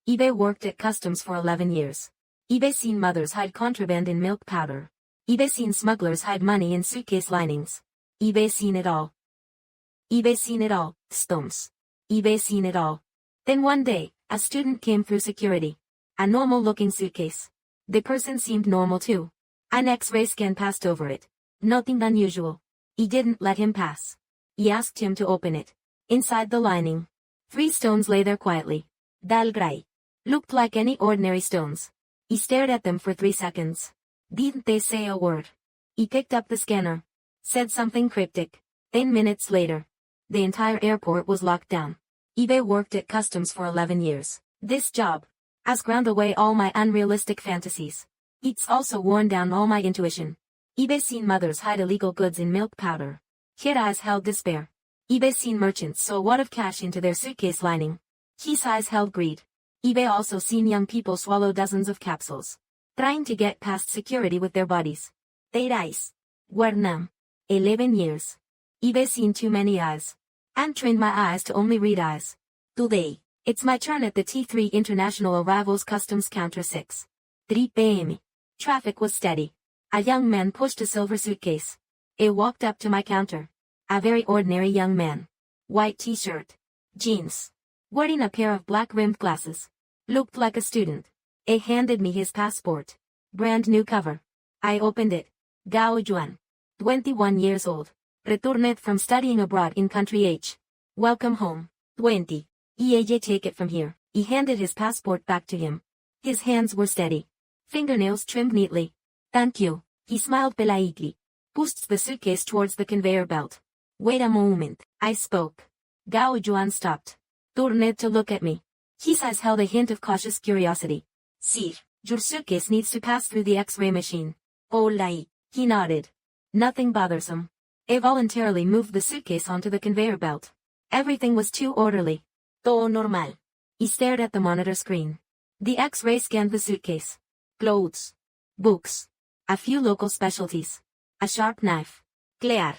eBay worked at customs for 11 years. eBay seen mothers hide contraband in milk powder. eBay seen smugglers hide money in suitcase linings. eBay seen it all. eBay seen it all, stones. eBay seen it all. Then one day, a student came through security. A normal-looking suitcase. The person seemed normal too. An X-ray scan passed over it. Nothing unusual. He didn't let him pass. He asked him to open it. Inside the lining, 3 stones lay there quietly. Dal gray. Looked like any ordinary stones. He stared at them for 3 seconds. Didn't they say a word? He picked up the scanner. Said something cryptic. 10 minutes later, the entire airport was locked down. eBay worked at customs for 11 years. This job has ground away all my unrealistic fantasies. It's also worn down all my intuition. eBay seen mothers hide illegal goods in milk powder. Kid eyes held despair. eBay seen merchants sew a wad of cash into their suitcase lining. His eyes held greed. eBay also seen young people swallow dozens of capsules, trying to get past security with their bodies. Their eyes were numb. 11 years. eBay seen too many eyes. And trained my eyes to only read eyes. Today, it's my turn at the T3 International Arrivals Customs Counter 6. 3 p.m. Traffic was steady. A young man pushed a silver suitcase. He walked up to my counter. A very ordinary young man. White t-shirt. Jeans. Wearing a pair of black-rimmed glasses. Looked like a student. He handed me his passport. Brand new cover. I opened it. Gao Juan. 21 years old. Returned from studying abroad in country H. Welcome home. 20. EAJ take it from here. He handed his passport back to him. His hands were steady. Fingernails trimmed neatly. Thank you. He smiled politely. Pushed the suitcase towards the conveyor belt. Wait a moment. I spoke. Gao Juan stopped. Turned to look at me. His eyes held a hint of cautious curiosity. Sir, your suitcase needs to pass through the X-ray machine. Oh lai. He nodded. Nothing bothersome. He voluntarily moved the suitcase onto the conveyor belt. Everything was too orderly. Todo normal. He stared at the monitor screen. The X-ray scanned the suitcase. Clothes. Books. A few local specialties. A sharp knife. Clear.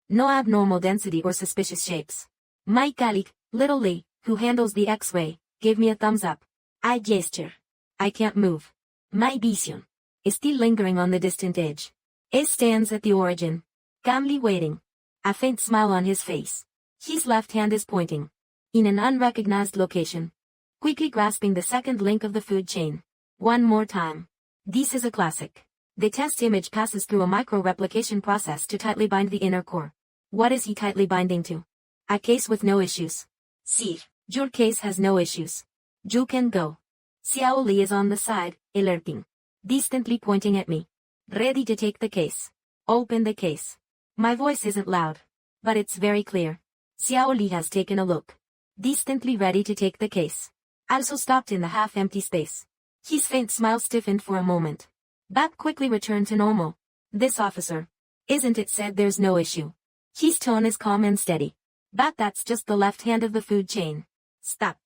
No abnormal density or suspicious shapes. My colleague, Little Lee, who handles the X-ray, gave me a thumbs up. I gesture. I can't move. My vision is still lingering on the distant edge. He stands at the origin. Calmly waiting. A faint smile on his face. His left hand is pointing. In an unrecognized location. Quickly grasping the second link of the food chain. One more time. This is a classic. The test image passes through a micro-replication process to tightly bind the inner core. What is he tightly binding to? A case with no issues. Sir, your case has no issues. You can go. Xiao Li is on the side, alerting. Distantly pointing at me. Ready to take the case. Open the case. My voice isn't loud. But it's very clear. Xiao Li has taken a look. Distantly ready to take the case. Also stopped in the half-empty space. His faint smile stiffened for a moment. But quickly returned to normal. This officer. Isn't it said there's no issue? His tone is calm and steady. But that's just the left hand of the food chain. Stop.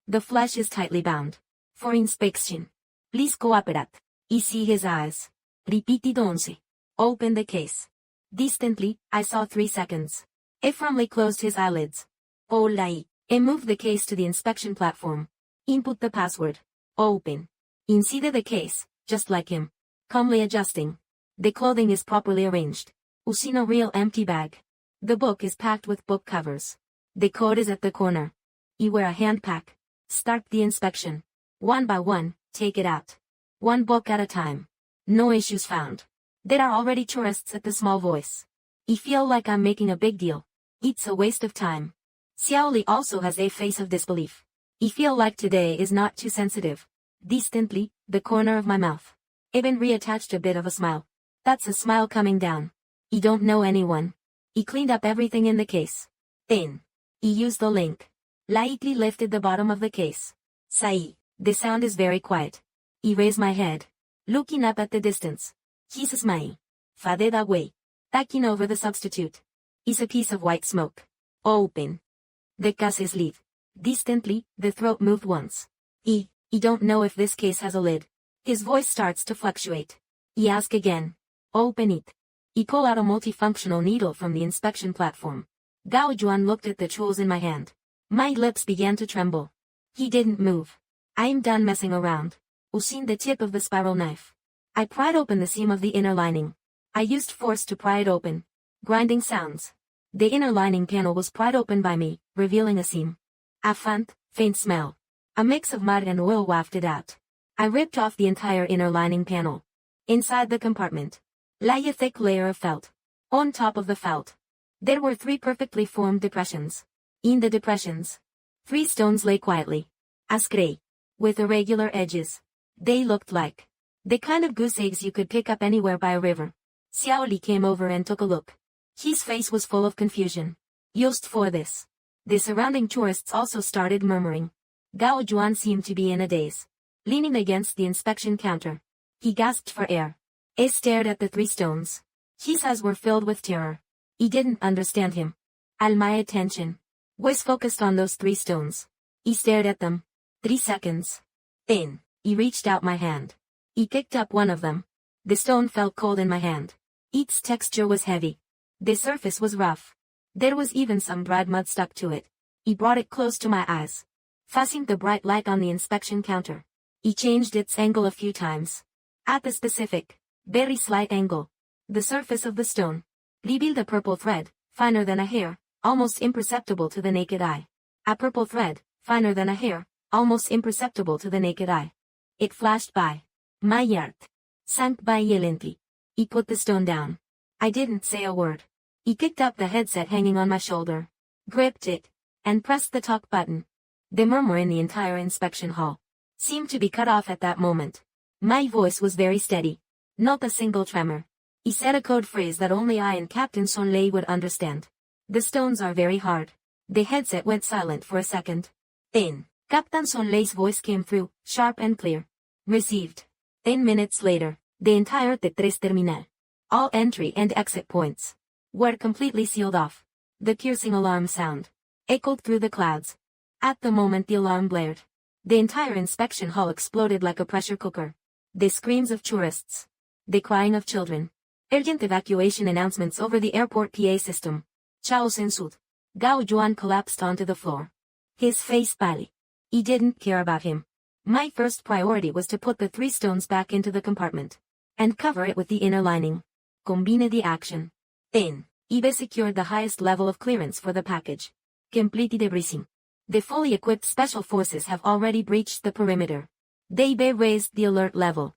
The flesh is tightly bound. For inspection. Please cooperate. I see his eyes. Repeated 11. Open the case. Distantly, I saw 3 seconds. He firmly closed his eyelids. Oh lai. He moved the case to the inspection platform. Input the password. Open. Inside the case, just like him. Calmly adjusting. The clothing is properly arranged. Usino real empty bag. The book is packed with book covers. The code is at the corner. You wear a hand pack. Start the inspection. One by one, take it out. One book at a time. No issues found. There are already tourists at the small voice. I feel like I'm making a big deal. It's a waste of time. Xiaoli also has a face of disbelief. I feel like today is not too sensitive. Distantly, the corner of my mouth. Even reattached a bit of a smile. That's a smile coming down. I don't know anyone. He cleaned up everything in the case. Then, he used the link. Lightly lifted the bottom of the case. Sai. The sound is very quiet. He raised my head. Looking up at the distance. He's smile. Faded away. Tacking over the substitute. Is a piece of white smoke. Open. The case is lid. Distantly, the throat moved once. I don't know if this case has a lid. His voice starts to fluctuate. He asks again. Open it. He pulled out a multifunctional needle from the inspection platform. Gao Juan looked at the tools in my hand. My lips began to tremble. He didn't move. I am done messing around. Using the tip of the spiral knife. I pried open the seam of the inner lining. I used force to pry it open. Grinding sounds. The inner lining panel was pried open by me, revealing a seam. A faint smell. A mix of mud and oil wafted out. I ripped off the entire inner lining panel. Inside the compartment lay a thick layer of felt. On top of the felt, there were 3 perfectly formed depressions. In the depressions, 3 stones lay quietly. As gray. With irregular edges. They looked like the kind of goose eggs you could pick up anywhere by a river. Xiao Li came over and took a look. His face was full of confusion. Used for this. The surrounding tourists also started murmuring. Gao Juan seemed to be in a daze. Leaning against the inspection counter. He gasped for air. He stared at the 3 stones. His eyes were filled with terror. He didn't understand him. All my attention was focused on those 3 stones. He stared at them. 3 seconds. Then, he reached out my hand. He picked up one of them. The stone felt cold in my hand. Its texture was heavy. The surface was rough. There was even some dried mud stuck to it. He brought it close to my eyes. Fastened the bright light on the inspection counter. He changed its angle a few times. At the specific, very slight angle, the surface of the stone revealed a purple thread, finer than a hair, almost imperceptible to the naked eye. A purple thread, finer than a hair, almost imperceptible to the naked eye. It flashed by. My heart sank violently. He put the stone down. I didn't say a word. He picked up the headset hanging on my shoulder, gripped it, and pressed the talk button. The murmur in the entire inspection hall seemed to be cut off at that moment. My voice was very steady. Not a single tremor. He said a code phrase that only I and Captain Sonlei would understand. The stones are very hard. The headset went silent for a second. Then, Captain Sonlei's voice came through, sharp and clear. Received. 10 minutes later, the entire T3 terminal, all entry and exit points, were completely sealed off. The piercing alarm sound echoed through the clouds. At the moment the alarm blared, the entire inspection hall exploded like a pressure cooker. The screams of tourists, the crying of children, urgent evacuation announcements over the airport PA system. Chao Sensud. Gao Juan collapsed onto the floor. His face pale. He didn't care about him. My first priority was to put the 3 stones back into the compartment. And cover it with the inner lining. Combine the action. Then, Ibe secured the highest level of clearance for the package. Complete debriefing. The fully equipped special forces have already breached the perimeter. They raised the alert level.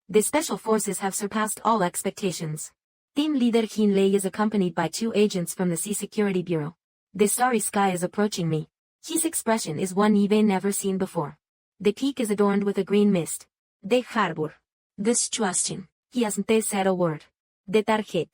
The special forces have surpassed all expectations. Team leader Hin Lei is accompanied by 2 agents from the Sea Security Bureau. The starry sky is approaching me. His expression is one Ibe never seen before. The peak is adorned with a green mist. The harbor. The situation. He hasn't said a word. The target.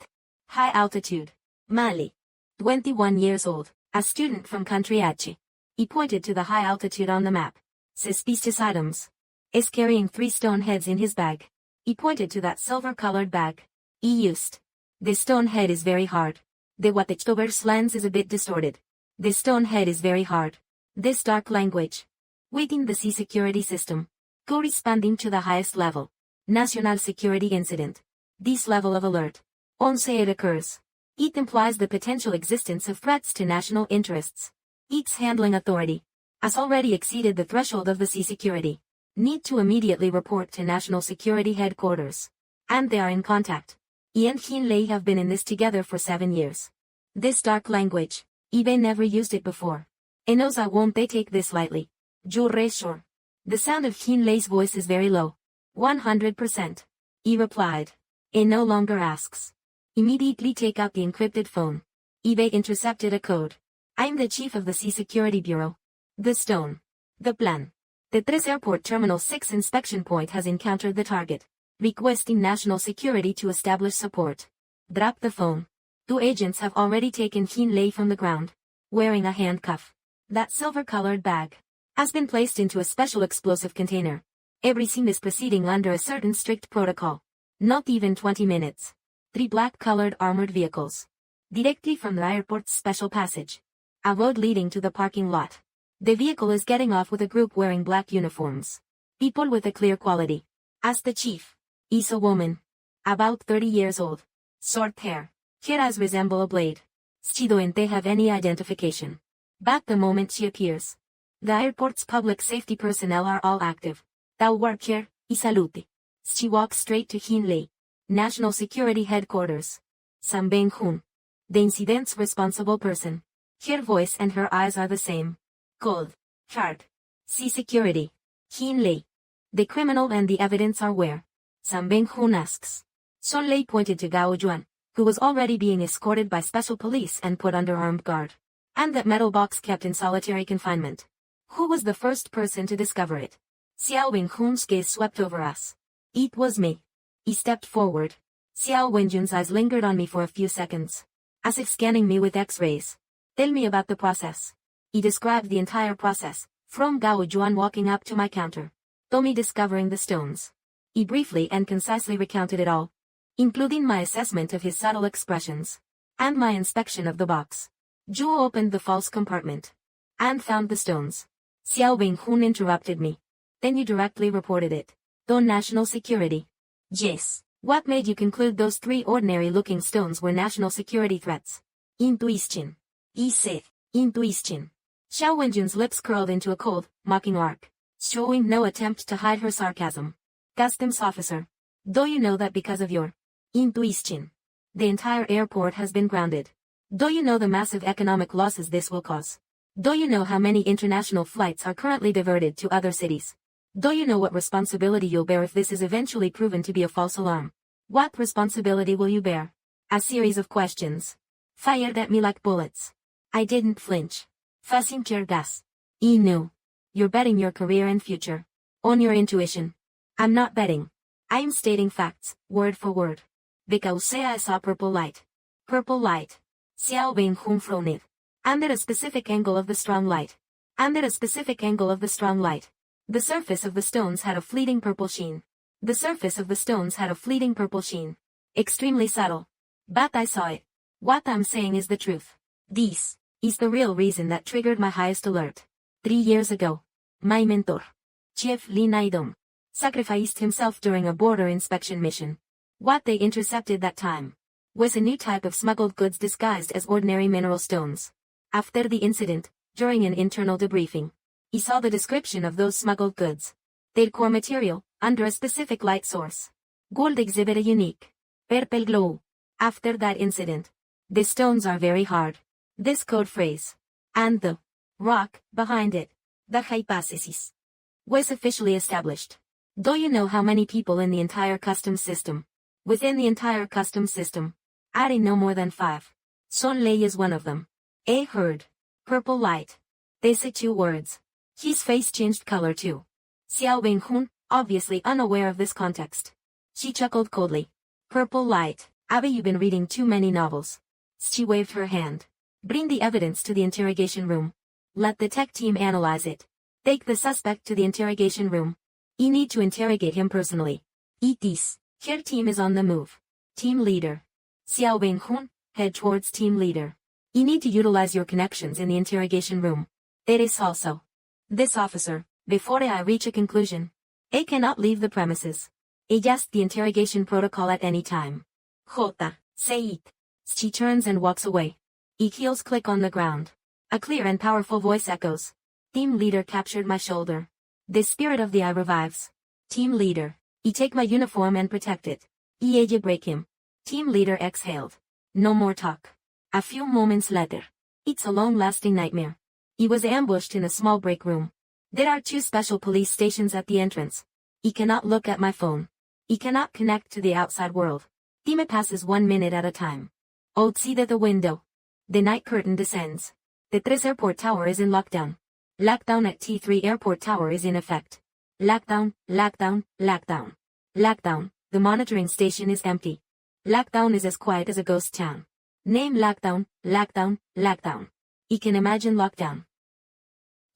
High altitude. Mali. 21 years old, a student from country H. He pointed to the high altitude on the map. Suspicious items. Is carrying 3 stone heads in his bag. He pointed to that silver-colored bag. He used. The stone head is very hard. The Watchtower's lens is a bit distorted. The stone head is very hard. This dark language. Within the sea security system. Corresponding to the highest level. National security incident. This level of alert. Once it occurs. It implies the potential existence of threats to national interests. Its handling authority has already exceeded the threshold of the sea security. Need to immediately report to National Security Headquarters. And they are in contact. He and Hin Lei have been in this together for 7 years. This dark language, Ibe never used it before. And knows I won't they take this lightly. Jure sure. The sound of Hin Lei's voice is very low. 100%. He replied. It no longer asks. Immediately take out the encrypted phone. Ibe intercepted a code. I'm the chief of the Sea Security Bureau. The stone. The plan. The Tres Airport Terminal 6 inspection point has encountered the target. Requesting national security to establish support. Drop the phone. 2 agents have already taken Hin Lei from the ground. Wearing a handcuff. That silver-colored bag has been placed into a special explosive container. Everything is proceeding under a certain strict protocol. Not even 20 minutes. 3 black-colored armored vehicles. Directly from the airport's special passage. A road leading to the parking lot. The vehicle is getting off with a group wearing black uniforms. People with a clear quality. As the chief. Is a woman. About 30 years old. Short hair. Her eyes resemble a blade. She don't have any identification. But the moment she appears. The airport's public safety personnel are all active. They'll work here, I saluti. She walks straight to Hinley. National Security Headquarters. Sam Beng-hun. The incident's responsible person. Her voice and her eyes are the same. Cold. Hard. See security. Hinley. The criminal and the evidence are where? Sam Beng-hun asks. Son Lei pointed to Gao Juan, who was already being escorted by special police and put under armed guard. And that metal box kept in solitary confinement. Who was the first person to discover it? Xiao Wenjun's gaze swept over us. It was me. He stepped forward. Xiao Wenjun's eyes lingered on me for a few seconds, as if scanning me with X-rays. Tell me about the process. He described the entire process, from Gao Juan walking up to my counter, to me discovering the stones. He briefly and concisely recounted it all, including my assessment of his subtle expressions, and my inspection of the box. Zhu opened the false compartment, and found the stones. Xiao Wenjun interrupted me. Then you directly reported it. To national security. Yes. What made you conclude those 3 ordinary-looking stones were national security threats? Intuition. He said. Intuition. Xiao Wenjun's lips curled into a cold, mocking arc, showing no attempt to hide her sarcasm. Customs officer. Do you know that because of your intuition, the entire airport has been grounded? Do you know the massive economic losses this will cause? Do you know how many international flights are currently diverted to other cities? Do you know what responsibility you'll bear if this is eventually proven to be a false alarm? What responsibility will you bear? A series of questions fired at me like bullets. I didn't flinch. Fussing tear gas. I knew. You're betting your career and future on your intuition. I'm not betting. I'm stating facts, word for word. Because I saw purple light. Purple light. Xiao Wenjun frowned. And at a specific angle of the strong light. And at a specific angle of the strong light. The surface of the stones had a fleeting purple sheen. The surface of the stones had a fleeting purple sheen. Extremely subtle. But I saw it. What I'm saying is the truth. This is the real reason that triggered my highest alert. 3 years ago, my mentor, Chief Li Naidong, sacrificed himself during a border inspection mission. What they intercepted that time was a new type of smuggled goods disguised as ordinary mineral stones. After the incident, during an internal debriefing, he saw the description of those smuggled goods. Their core material, under a specific light source. Gold exhibit a unique purple glow. After that incident, the stones are very hard. This code phrase, and the rock behind it, the hypothesis, was officially established. Do you know how many people in the entire customs system? Within the entire customs system, I know more than 5. Son Lei is one of them. I heard. Purple light. They say 2 words. His face changed color too. Xiao Wenjun, obviously unaware of this context. She chuckled coldly. Purple light. Abby, you've been reading too many novels. She waved her hand. Bring the evidence to the interrogation room. Let the tech team analyze it. Take the suspect to the interrogation room. You need to interrogate him personally. Eat this. Her team is on the move. Team leader. Xiao Wenjun, head towards team leader. You need to utilize your connections in the interrogation room. It is also. This officer, before I reach a conclusion, I cannot leave the premises. I just the interrogation protocol at any time. Jota, say it. She turns and walks away. Heels click on the ground. A clear and powerful voice echoes. Team leader captured my shoulder. The spirit of the eye revives. Team leader, I take my uniform and protect it. I break him. Team leader exhaled. No more talk. A few moments later. It's a long-lasting nightmare. He was ambushed in a small break room. There are 2 special police stations at the entrance. He cannot look at my phone. He cannot connect to the outside world. Time passes 1 minute at a time. Outside the window. The night curtain descends. The 3 airport tower is in lockdown. Lockdown at T3 airport tower is in effect. Lockdown, lockdown, lockdown. Lockdown, the monitoring station is empty. Lockdown is as quiet as a ghost town. Name lockdown, lockdown, lockdown. I can imagine lockdown.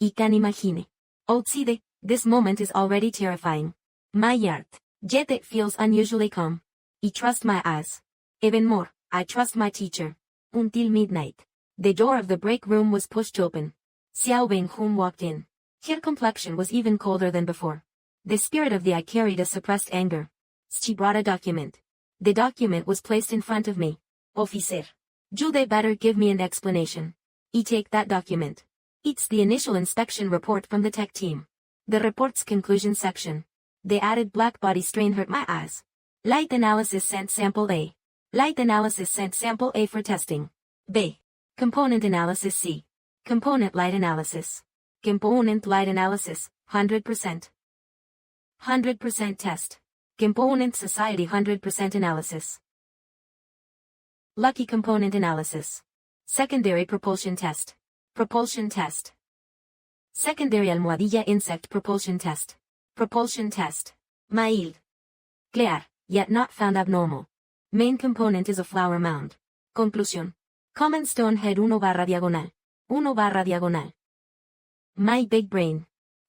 I can imagine. Outside, this moment is already terrifying. My heart, yet it feels unusually calm. I trust my eyes. Even more, I trust my teacher. Until midnight. The door of the break room was pushed open. Xiao Wenjun walked in. Her complexion was even colder than before. The spirit of the eye carried a suppressed anger. She brought a document. The document was placed in front of me. Officer. You they better give me an explanation. I take that document. It's the initial inspection report from the tech team. The report's conclusion section. The added black body strain hurt my eyes. Light analysis sent sample A. Light analysis sent sample A for testing. B. Component analysis C. Component light analysis. Component light analysis, 100%. 100% test. Component society 100% analysis. Lucky component analysis. Secondary propulsion test. Propulsion test. Secondary almohadilla insect propulsion test. Propulsion test. Mild. Clear, yet not found abnormal. Main component is a flower mound. Conclusión. Common stone head 1/diagonal. 1/diagonal. My big brain.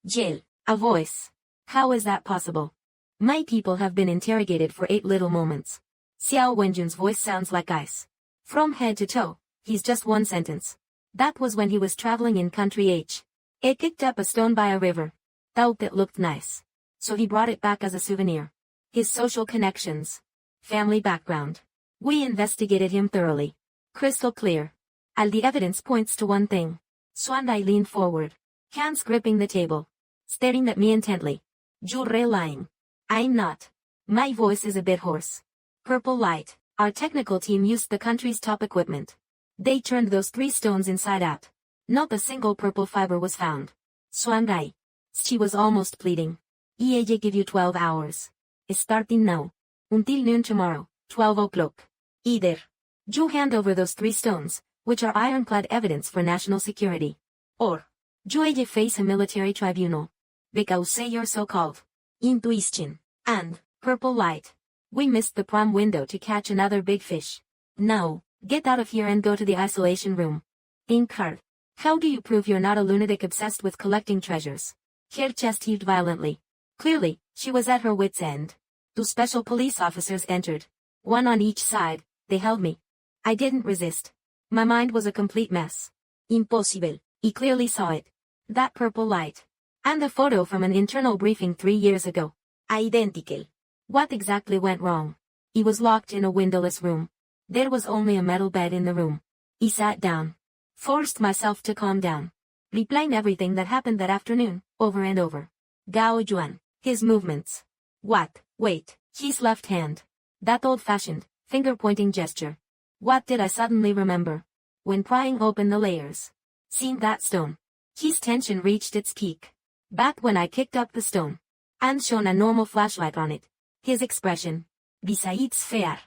Jail. A voice. How is that possible? My people have been interrogated for 8 little moments. Xiao Wenjun's voice sounds like ice. From head to toe, he's just one sentence. That was when he was traveling in country H. He picked up a stone by a river. Thought it looked nice. So he brought it back as a souvenir. His social connections. Family background. We investigated him thoroughly. Crystal clear. All the evidence points to one thing. Swandai leaned forward. Hands gripping the table. Staring at me intently. Jure lying. I'm not. My voice is a bit hoarse. Purple light. Our technical team used the country's top equipment. They turned those 3 stones inside out. Not a single purple fiber was found. Swandai. She was almost pleading. ENG give you 12 hours. Starting now. Until noon tomorrow, 12 o'clock. Either. You hand over those 3 stones, which are ironclad evidence for national security. Or. You face a military tribunal. Because say you're so-called. Intuition. And, purple light. We missed the prom window to catch another big fish. Now, get out of here and go to the isolation room. Inkard. How do you prove you're not a lunatic obsessed with collecting treasures? Her chest heaved violently. Clearly, she was at her wit's end. 2 special police officers entered. 1 on each side, they held me. I didn't resist. My mind was a complete mess. Impossible. He clearly saw it. That purple light. And the photo from an internal briefing 3 years ago. Identical. What exactly went wrong? He was locked in a windowless room. There was only a metal bed in the room. He sat down. Forced myself to calm down. Replaying everything that happened that afternoon, over and over. Gao Juan. His movements. What? Wait. His left hand. That old-fashioned, finger-pointing gesture. What did I suddenly remember? When prying open the layers. Seeing that stone. His tension reached its peak. Back when I kicked up the stone. And shone a normal flashlight on it. His expression. Besides fair.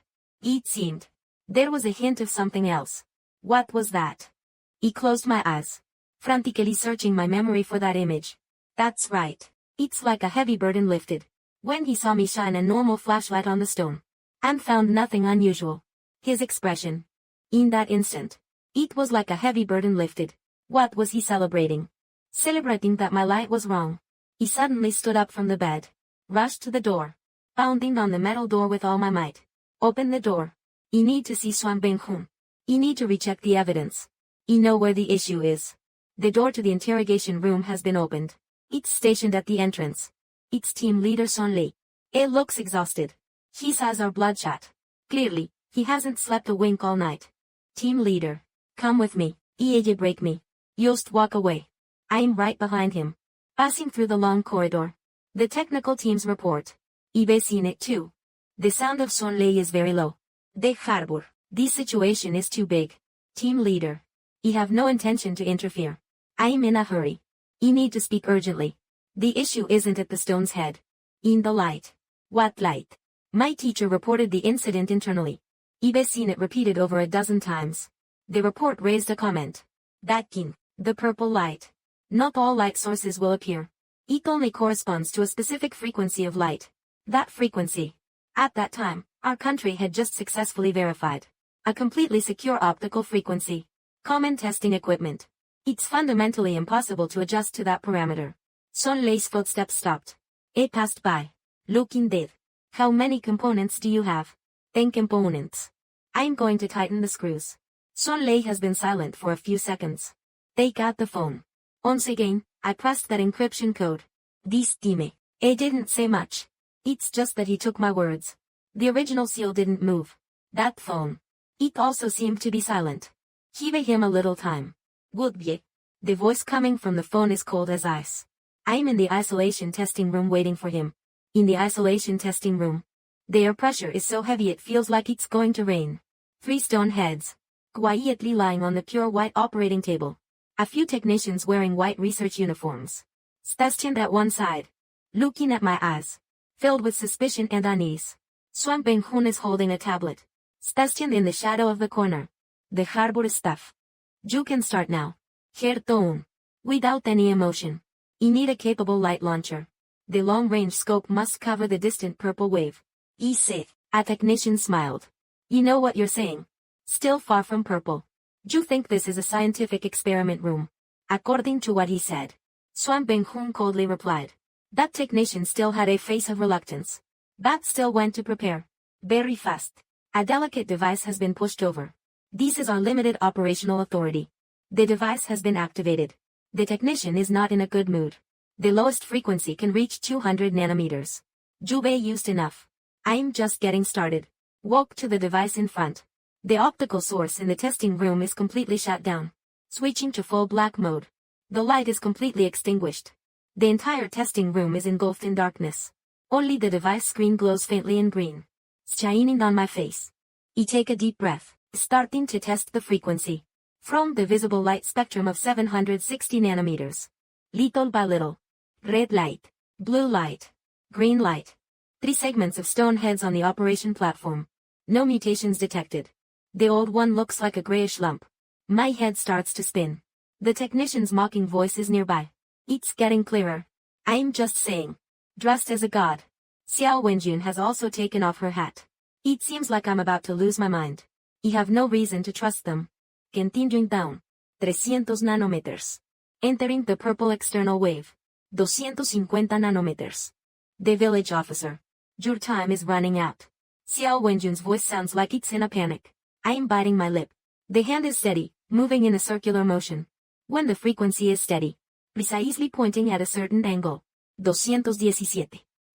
It seemed. There was a hint of something else. What was that? He closed my eyes. Frantically searching my memory for that image. That's right. It's like a heavy burden lifted. When he saw me shine a normal flashlight on the stone. And found nothing unusual. His expression. In that instant. It was like a heavy burden lifted. What was he celebrating? Celebrating that my light was wrong. He suddenly stood up from the bed. Rushed to the door. Pounding on the metal door with all my might. Open the door. You need to see Swan Benghun. You need to recheck the evidence. You know where the issue is. The door to the interrogation room has been opened. It's stationed at the entrance. It's team leader Son Lee. It looks exhausted. His eyes are bloodshot. Clearly, he hasn't slept a wink all night. Team leader. Come with me. ENG break me. Yost walk away. I'm right behind him. Passing through the long corridor. The technical team's report. Ibe seen it too. The sound of Son Lee is very low. De harbor. This situation is too big. Team leader. You have no intention to interfere. I'm in a hurry. You need to speak urgently. The issue isn't at the stone's head. In the light. What light? My teacher reported the incident internally. Ibe seen it repeated over a dozen times. The report raised a comment. That king. The purple light. Not all light sources will appear. It only corresponds to a specific frequency of light. That frequency. At that time, our country had just successfully verified. A completely secure optical frequency. Common testing equipment. It's fundamentally impossible to adjust to that parameter. Son Lei's footsteps stopped. It passed by. Looking dead. How many components do you have? 10 components. I'm going to tighten the screws. Son Lei has been silent for a few seconds. Take out the phone. Once again, I pressed that encryption code. This time. It didn't say much. It's just that he took my words. The original seal didn't move. That phone. It also seemed to be silent. Give him a little time. Goodbye. The voice coming from the phone is cold as ice. I am in the isolation testing room waiting for him. In the isolation testing room. The air pressure is so heavy it feels like it's going to rain. 3 stone heads. Quietly lying on the pure white operating table. A few technicians wearing white research uniforms. Stationed at one side. Looking at my eyes. Filled with suspicion and unease. Swan Beng-hun is holding a tablet. Stationed in the shadow of the corner. The harbor staff. You can start now. Herr Toon. Without any emotion. You need a capable light launcher. The long-range scope must cover the distant purple wave. He said. A technician smiled. You know what you're saying. Still far from purple. You think this is a scientific experiment room. According to what he said. Swan Beng-hun coldly replied. That technician still had a face of reluctance. But still went to prepare. Very fast. A delicate device has been pushed over. This is our limited operational authority. The device has been activated. The technician is not in a good mood. The lowest frequency can reach 200 nanometers. Jubei used enough. I'm just getting started. Walk to the device in front. The optical source in the testing room is completely shut down. Switching to full black mode. The light is completely extinguished. The entire testing room is engulfed in darkness. Only the device screen glows faintly in green. Shining on my face. I take a deep breath, starting to test the frequency. From the visible light spectrum of 760 nanometers. Little by little. Red light. Blue light. Green light. 3 segments of stone heads on the operation platform. No mutations detected. The old one looks like a grayish lump. My head starts to spin. The technician's mocking voice is nearby. It's getting clearer. I'm just saying. Dressed as a god. Xiao Wenjun has also taken off her hat. It seems like I'm about to lose my mind. I have no reason to trust them. Continuing down. 300 nanometers. Entering the purple external wave. 250 nanometers. The village officer. Your time is running out. Xiao Wenjun's voice sounds like it's in a panic. I am biting my lip. The hand is steady, moving in a circular motion. When the frequency is steady. Precisely pointing at a certain angle. 217.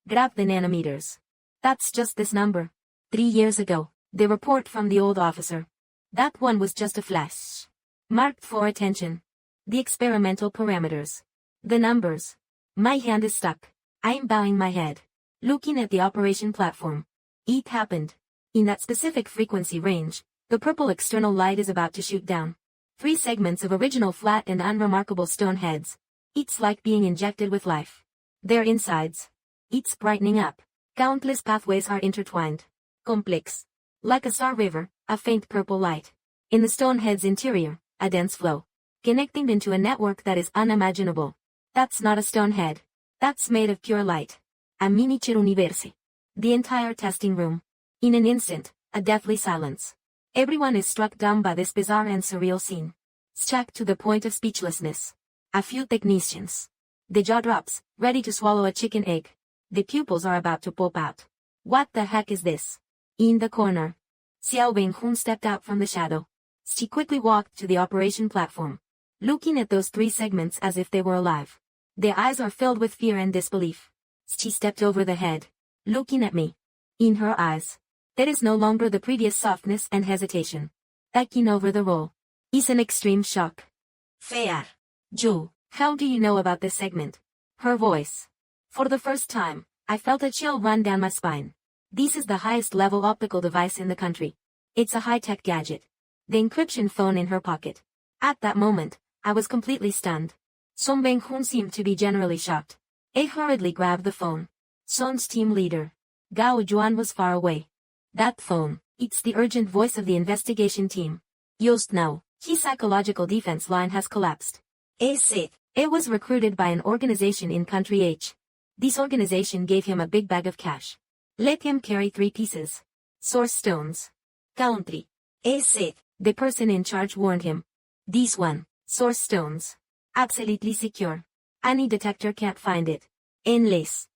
Grab the nanometers. That's just this number. 3 years ago, the report from the old officer. That one was just a flash. Marked for attention. The experimental parameters. The numbers. My hand is stuck. I am bowing my head. Looking at the operation platform. It happened. In that specific frequency range, the purple external light is about to shoot down. 3 segments of original flat and unremarkable stone heads. It's like being injected with life. Their insides. It's brightening up. Countless pathways are intertwined. Complex. Like a star river, a faint purple light. In the stone head's interior, a dense flow. Connecting into a network that is unimaginable. That's not a stone head. That's made of pure light. A miniature universe. The entire testing room. In an instant, a deathly silence. Everyone is struck dumb by this bizarre and surreal scene. Struck to the point of speechlessness. A few technicians. The jaw drops, ready to swallow a chicken egg. The pupils are about to pop out. What the heck is this? In the corner. Xiao Beng-hun stepped out from the shadow. She quickly walked to the operation platform. Looking at those 3 segments as if they were alive. Their eyes are filled with fear and disbelief. She stepped over the head. Looking at me. In her eyes. There is no longer the previous softness and hesitation. Taking over the role. Is an extreme shock. Fair. Ju, how do you know about this segment? Her voice. For the first time, I felt a chill run down my spine. This is the highest level optical device in the country. It's a high-tech gadget. The encryption phone in her pocket. At that moment, I was completely stunned. Song Beng-hun seemed to be generally shocked. I hurriedly grabbed the phone. Son's team leader. Gao Juan was far away. That phone, it's the urgent voice of the investigation team. Just now, his psychological defense line has collapsed. It was recruited by an organization in country H. This organization gave him a big bag of cash. Let him carry 3 pieces. Source stones. Country. The person in charge warned him. This one, source stones. Absolutely secure. Any detector can't find it. Unless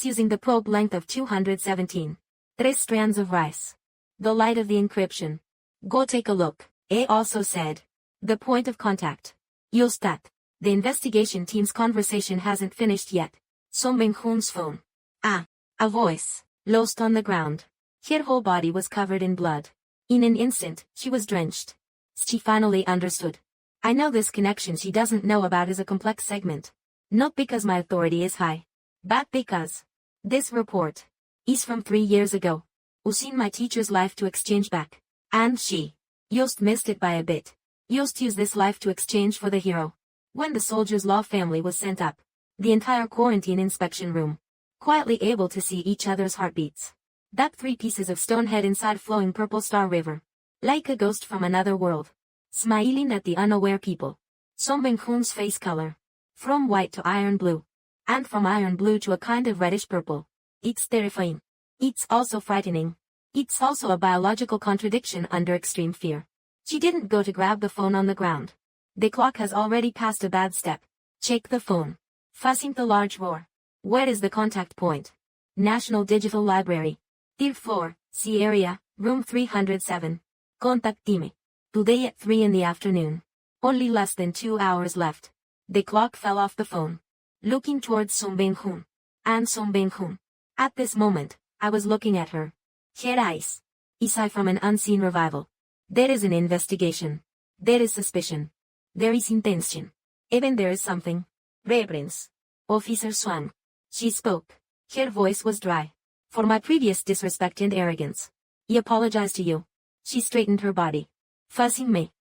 using the probe length of 217. 3 strands of rice. The light of the encryption. Go take a look. A also said. The point of contact. Yostat. The investigation team's conversation hasn't finished yet. Song Beng-hun's phone. A voice. Lost on the ground. Her whole body was covered in blood. In an instant, she was drenched. She finally understood. I know this connection she doesn't know about is a complex segment. Not because my authority is high, but because this report is from 3 years ago. Using my teacher's life to exchange back. And she just missed it by a bit. Just used this life to exchange for the hero. When the soldier's law family was sent up, the entire quarantine inspection room, quietly able to see each other's heartbeats. That 3 pieces of stone head inside flowing purple star river. Like a ghost from another world. Smiling at the unaware people. Song Beng-hoon's face color. From white to iron blue. And from iron blue to a kind of reddish purple. It's terrifying. It's also frightening. It's also a biological contradiction under extreme fear. She didn't go to grab the phone on the ground. The clock has already passed a bad step. Check the phone. Fussing the large roar. Where is the contact point? National Digital Library. 3rd floor, C area, room 307. Contactime. Today at 3 in the afternoon. Only less than 2 hours left. The clock fell off the phone. Looking towards Song Beng-hoon. And Song Beng-hoon. At this moment, I was looking at her. Her eyes. Isai from an unseen revival. There is an investigation. There is suspicion. There is intention. Even there is something. Reverence. Officer Swan. She spoke. Her voice was dry. For my previous disrespect and arrogance. I apologize to you. She straightened her body. Fussing me.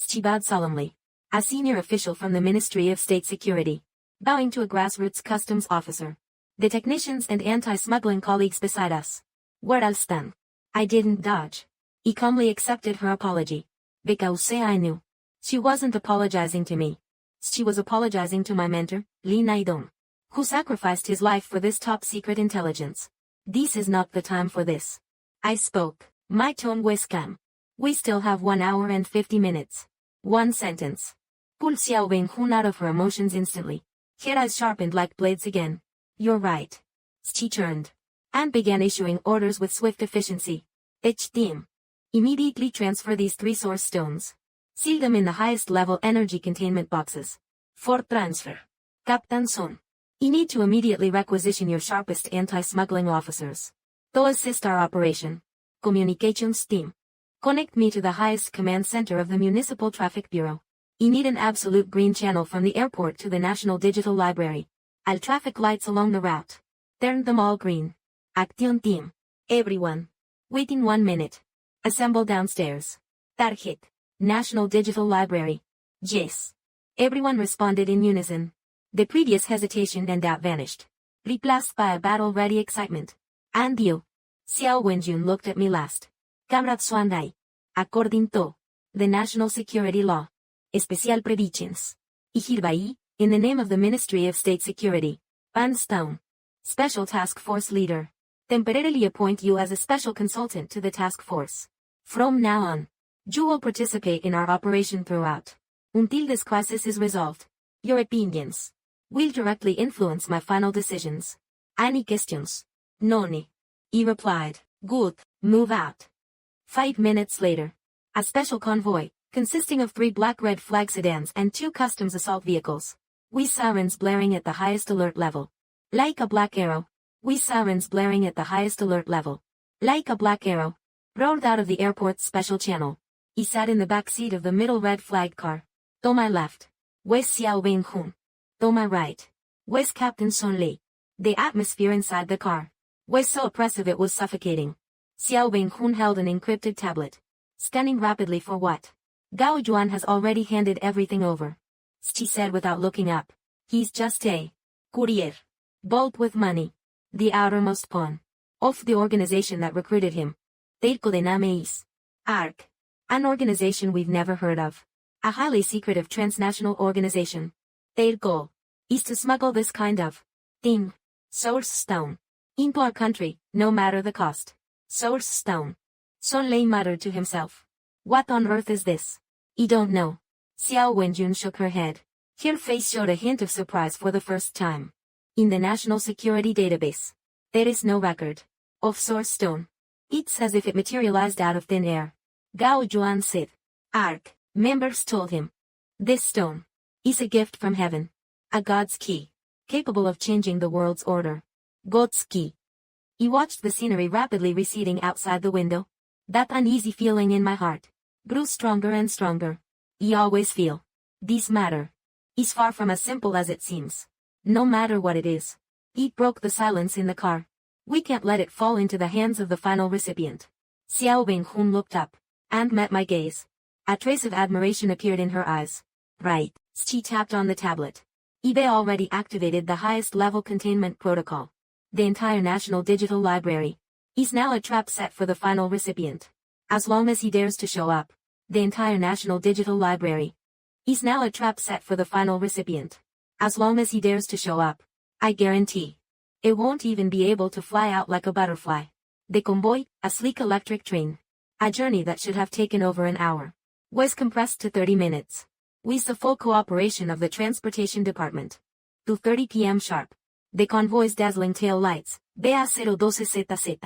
She bowed solemnly. A senior official from the Ministry of State Security. Bowing to a grassroots customs officer. The technicians and anti-smuggling colleagues beside us. Where I'll stand. I didn't dodge. He calmly accepted her apology. Because I knew. She wasn't apologizing to me. She was apologizing to my mentor, Lee Naidong. Who sacrificed his life for this top-secret intelligence. This is not the time for this. I spoke. My tone was calm. We still have 1 hour and 50 minutes. One sentence. Pulled Xiao Beng-hoon out of her emotions instantly. Her eyes sharpened like blades again. You're right. She turned. And began issuing orders with swift efficiency. Each team. Immediately transfer these 3 source stones. Seal them in the highest level energy containment boxes. For transfer. Captain Son. You need to immediately requisition your sharpest anti-smuggling officers. To assist our operation. Communications team. Connect me to the highest command center of the Municipal Traffic Bureau. You need an absolute green channel from the airport to the National Digital Library. All traffic lights along the route. Turn them all green. Action team. Everyone. Waiting 1 minute. Assemble downstairs. Target. National Digital Library. Yes. Everyone responded in unison. The previous hesitation and doubt vanished. Replaced by a battle-ready excitement. And you. Xiao Wenjun looked at me last. Kamrat Suandai. According to the National Security Law. Special Provisions. Y hereby, in the name of the Ministry of State Security. Panstown. Special Task Force Leader. Temporarily appoint you as a special consultant to the task force. From now on, you will participate in our operation throughout. Until this crisis is resolved. Your opinions will directly influence my final decisions. Any questions? Noni. He replied, good, move out. 5 minutes later. A special convoy, consisting of 3 black red flag sedans and 2 customs assault vehicles. With sirens blaring at the highest alert level. Like a black arrow. With sirens blaring at the highest alert level. Like a black arrow. Roared out of the airport's special channel. He sat in the back seat of the middle red flag car. To my left. Was Xiao Beng-hoon. To my right. Was Captain Son Lee. The atmosphere inside the car was so oppressive it was suffocating. Xiao Beng-hoon held an encrypted tablet. Scanning rapidly for what? Gao Juan has already handed everything over. She said without looking up. He's just a courier. Bought with money. The outermost pawn. Of the organization that recruited him. Teirko de name is ARC. An organization we've never heard of. A highly secretive transnational organization. Their goal is to smuggle this kind of thing. Source stone. Into our country, no matter the cost. Source stone. Son Lei muttered to himself. What on earth is this? I don't know. Xiao Wenjun shook her head. Her face showed a hint of surprise for the first time. In the National Security Database, there is no record of source stone. It's as if it materialized out of thin air. Gao Juan said. ARC members told him. This stone is a gift from heaven. A God's key, capable of changing the world's order. God's key. He watched the scenery rapidly receding outside the window. That uneasy feeling in my heart grew stronger and stronger. I always feel This matter is far from as simple as it seems. No matter what it is. It broke the silence in the car. We can't let it fall into the hands of the final recipient. Xiao Binghun looked up, and met my gaze. A trace of admiration appeared in her eyes. Right, she tapped on the tablet. eBay already activated the highest level containment protocol. The entire National Digital Library is now a trap set for the final recipient. As long as he dares to show up, the entire National Digital Library is now a trap set for the final recipient. As long as he dares to show up, I guarantee it won't even be able to fly out like a butterfly. The convoy, a sleek electric train, a journey that should have taken over an hour, was compressed to 30 minutes. With the full cooperation of the Transportation Department. 2:30 p.m. sharp. The convoy's dazzling tail lights, BA012ZZ.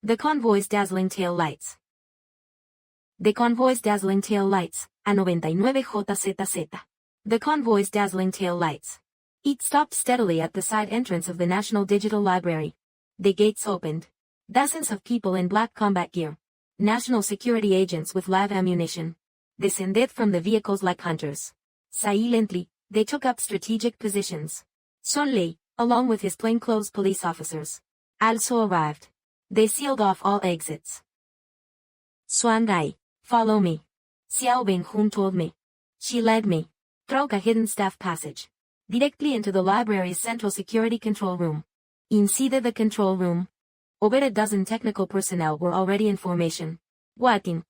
The convoy's dazzling tail lights. The convoy's dazzling tail lights, A99JZZ. The convoy's dazzling tail lights. It stopped steadily at the side entrance of the National Digital Library. The gates opened. Dozens of people in black combat gear. National security agents with live ammunition. Descended from the vehicles like hunters. Silently, they took up strategic positions. Sun Lei, along with his plainclothes police officers, also arrived. They sealed off all exits. Xuan Gai, follow me. Xiao Binghun told me. She led me through a hidden staff passage, directly into the library's central security control room. Inside the control room, over a dozen technical personnel were already in formation, working.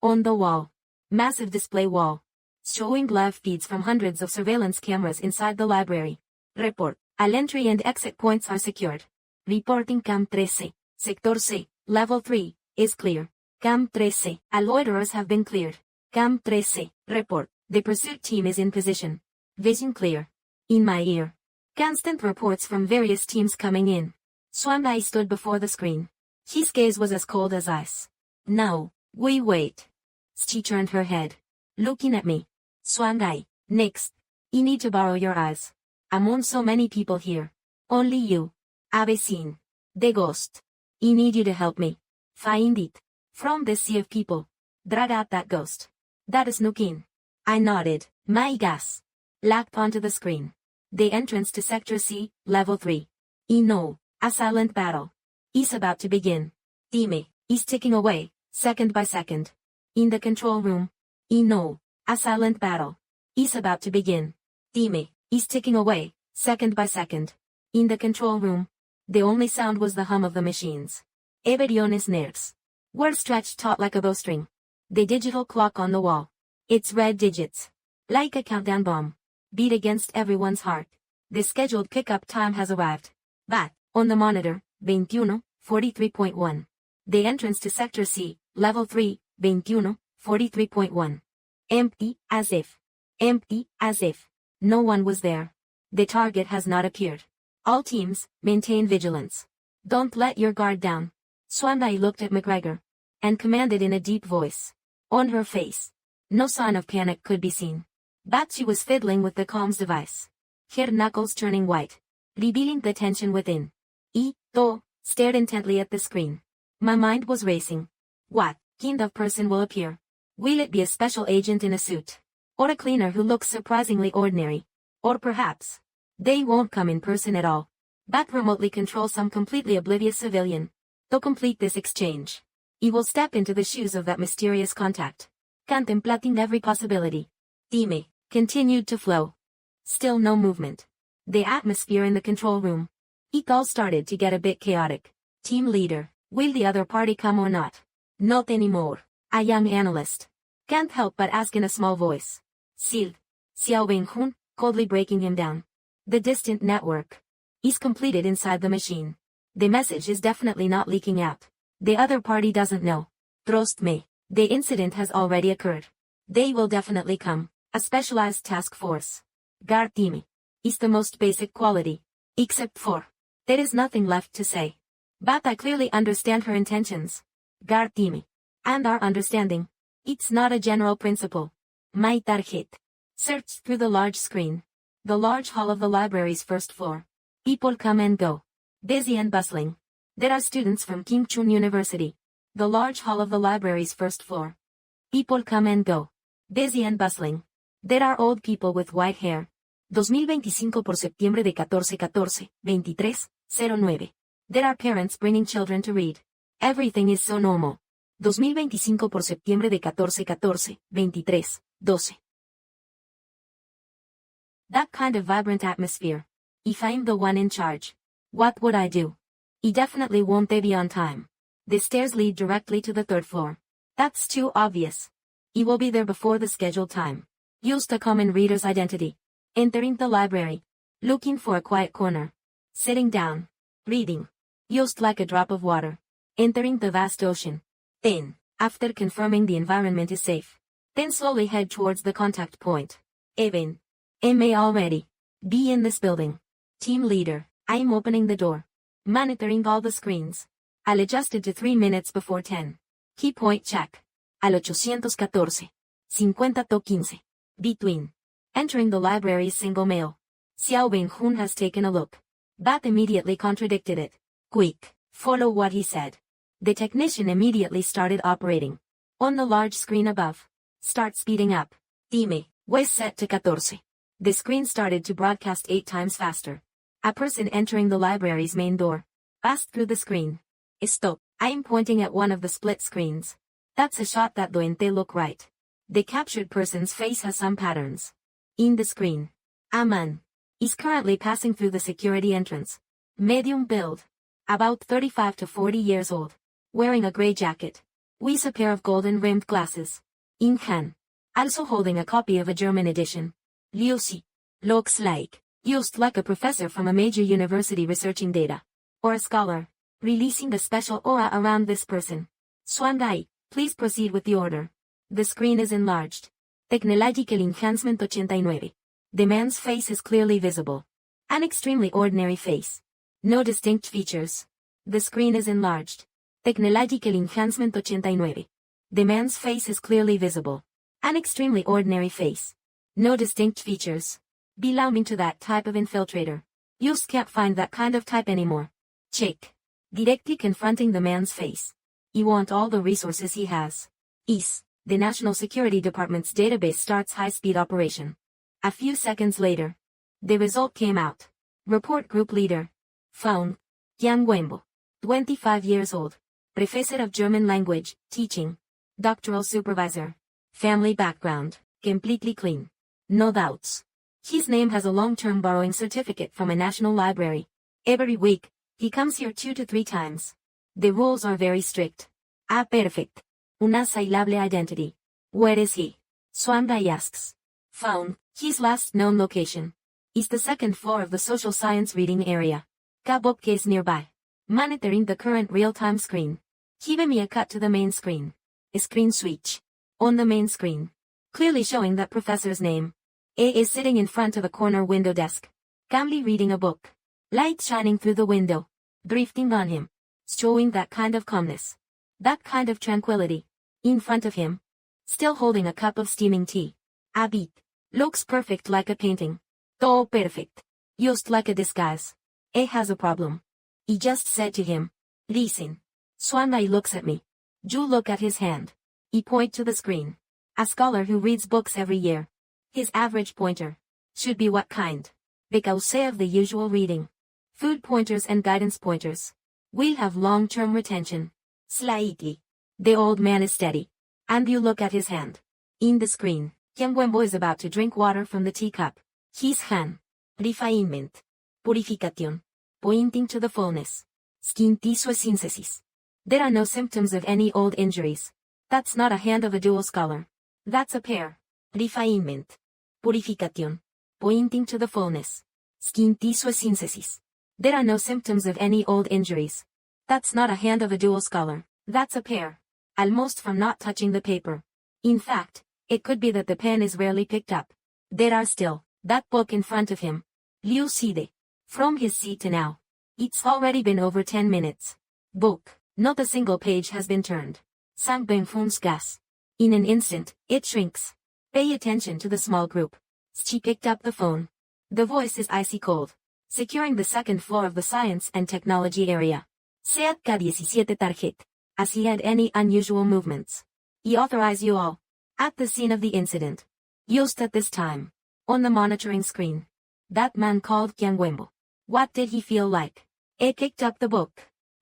On the wall, massive display wall, showing live feeds from hundreds of surveillance cameras inside the library. Report, all entry and exit points are secured. Reporting Cam 13, Sector C, Level 3, is clear. Cam 13, all loiterers have been cleared. Cam 13, report, the pursuit team is in position. Vision clear. In my ear. Constant reports from various teams coming in. Xuan Dai stood before the screen. His gaze was as cold as ice. Now, we wait. She turned her head, looking at me. Xuan Dai, next. I need to borrow your eyes. Among so many people here. Only you. I've seen the ghost. I need you to help me find it. From this sea of people. Drag out that ghost. That is Nukin. I nodded. My gas. Lapped onto the screen. The entrance to Sector C, Level 3. I know. A silent battle is about to begin. Time is ticking away, second by second. In the control room. I know. A silent battle is about to begin. Time is ticking away, second by second. In the control room. The only sound was the hum of the machines. Everyone's nerves were stretched taut like a bowstring. The digital clock on the wall. Its red digits, like a countdown bomb, beat against everyone's heart. The scheduled pickup time has arrived. But, on the monitor, 21:43.1. The entrance to Sector C, Level 3, 21:43.1. Empty, as if. Empty, as if. No one was there. The target has not appeared. All teams, maintain vigilance. Don't let your guard down. Xuan looked at McGregor, and commanded in a deep voice. On her face, no sign of panic could be seen. But she was fiddling with the comms device. Her knuckles turning white, revealing the tension within. To stared intently at the screen. My mind was racing. What kind of person will appear? Will it be a special agent in a suit? Or a cleaner who looks surprisingly ordinary? Or perhaps they won't come in person at all, but remotely control some completely oblivious civilian. To complete this exchange, he will step into the shoes of that mysterious contact, contemplating every possibility. Time continued to flow. Still no movement. The atmosphere in the control room. It all started to get a bit chaotic. Team leader, will the other party come or not? Not anymore. A young analyst can't help but ask in a small voice. Sealed. Xiao Binghun, coldly breaking him down. The distant network is completed inside the machine. The message is definitely not leaking out. The other party doesn't know. Trust me. The incident has already occurred. They will definitely come. A specialized task force. Guard team is the most basic quality. Except for, there is nothing left to say. But I clearly understand her intentions. Guard team. And our understanding. It's not a general principle. My target. Searched through the large screen. The large hall of the library's first floor. People come and go. Busy and bustling. There are students from Kim Chun University. The large hall of the library's first floor. People come and go. Busy and bustling. There are old people with white hair. 2025 por septiembre de 14-14, 23-09. There are parents bringing children to read. Everything is so normal. 2025 por septiembre de 14-14, 23-12. That kind of vibrant atmosphere. If I'm the one in charge, what would I do? I definitely won't be on time. The stairs lead directly to the third floor. That's too obvious. I will be there before the scheduled time. Use the common reader's identity. Entering the library. Looking for a quiet corner. Sitting down. Reading. Used like a drop of water. Entering the vast ocean. Then, after confirming the environment is safe, then slowly head towards the contact point. Even. MA already. Be in this building. Team leader. I'm opening the door. Monitoring all the screens. I'll adjusted to 3 minutes before 10. Key point check. Al 814. 50-15. Between. Entering the library's single mail. Xiao Binghun has taken a look. That immediately contradicted it. Quick, follow what he said. The technician immediately started operating. On the large screen above. Start speeding up. Dime, was set to 14. The screen started to broadcast 8 times faster. A person entering the library's main door. Passed through the screen. Stop. I'm pointing at one of the split screens. That's a shot that doesn't look right. The captured person's face has some patterns. In the screen. A man. Is currently passing through the security entrance. Medium build. About 35 to 40 years old. Wearing a gray jacket. With a pair of golden-rimmed glasses. In hand. Also holding a copy of a German edition. Liu Xi. Looks like. Used like a professor from a major university researching data. Or a scholar. Releasing a special aura around this person. Swangai, please proceed with the order. The screen is enlarged. Technological enhancement 89. The man's face is clearly visible. An extremely ordinary face. No distinct features. The screen is enlarged. Technological enhancement 89. The man's face is clearly visible. An extremely ordinary face. No distinct features. Belonging to that type of infiltrator. You can't find that kind of type anymore. Check. Directly confronting the man's face. You want all the resources he has. The National Security Department's database starts high-speed operation. A few seconds later. The result came out. Report group leader. Found. Yang Wenbo. 25 years old. Professor of German language, teaching. Doctoral supervisor. Family background, completely clean. No doubts. His name has a long-term borrowing certificate from a national library. Every week, he comes here 2 to 3 times. The rules are very strict. Perfect. Una salable identity. Where is he? Swangai asks. Found. His last known location. Is the second floor of the social science reading area. Bookcase nearby. Monitoring the current real-time screen. Give me a cut to the main screen. A screen switch. On the main screen. Clearly showing that professor's name. A is sitting in front of a corner window desk. Calmly reading a book. Light shining through the window. Drifting on him. Showing that kind of calmness. That kind of tranquility. In front of him. Still holding a cup of steaming tea. A beat. Looks perfect like a painting. Todo perfect. Used like a disguise. A has a problem. He just said to him. Listen. Swangai looks at me. You look at his hand. He point to the screen. A scholar who reads books every year. His average pointer. Should be what kind? Because of the usual reading. Food pointers and guidance pointers. We'll have long-term retention. Slightly. The old man is steady. And you look at his hand. In the screen, Yang Wenbo is about to drink water from the teacup. His hand. Refinement. Purification. Pointing to the fullness. Skin tissue synthesis. There are no symptoms of any old injuries. That's not a hand of a dual scholar. That's a pair. Refinement. Purification. Pointing to the fullness. Skin tissue synthesis. There are no symptoms of any old injuries. That's not a hand of a dual scholar. That's a pair. Almost from not touching the paper. In fact, it could be that the pen is rarely picked up. There are still, that book in front of him. Liu Xide. From his seat to now. It's already been over 10 minutes. Book, not a single page has been turned. Sang Benfun's gas. In an instant, it shrinks. Pay attention to the small group. She picked up the phone. The voice is icy cold. Securing the second floor of the science and technology area. Seat K-17 target. As he had any unusual movements. He authorized you all. At the scene of the incident. Just at this time. On the monitoring screen. That man called Qian Wenbo. What did he feel like? He picked up the book.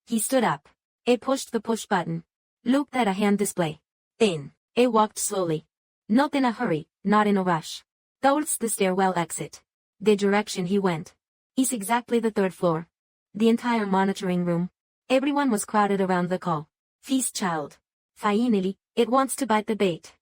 He stood up. He pushed the push button. Looked at a hand display. Then, he walked slowly. Not in a hurry, not in a rush. Towards the stairwell exit. The direction he went is exactly the third floor. The entire monitoring room. Everyone was crowded around the call. Feast child. Finally, it wants to bite the bait.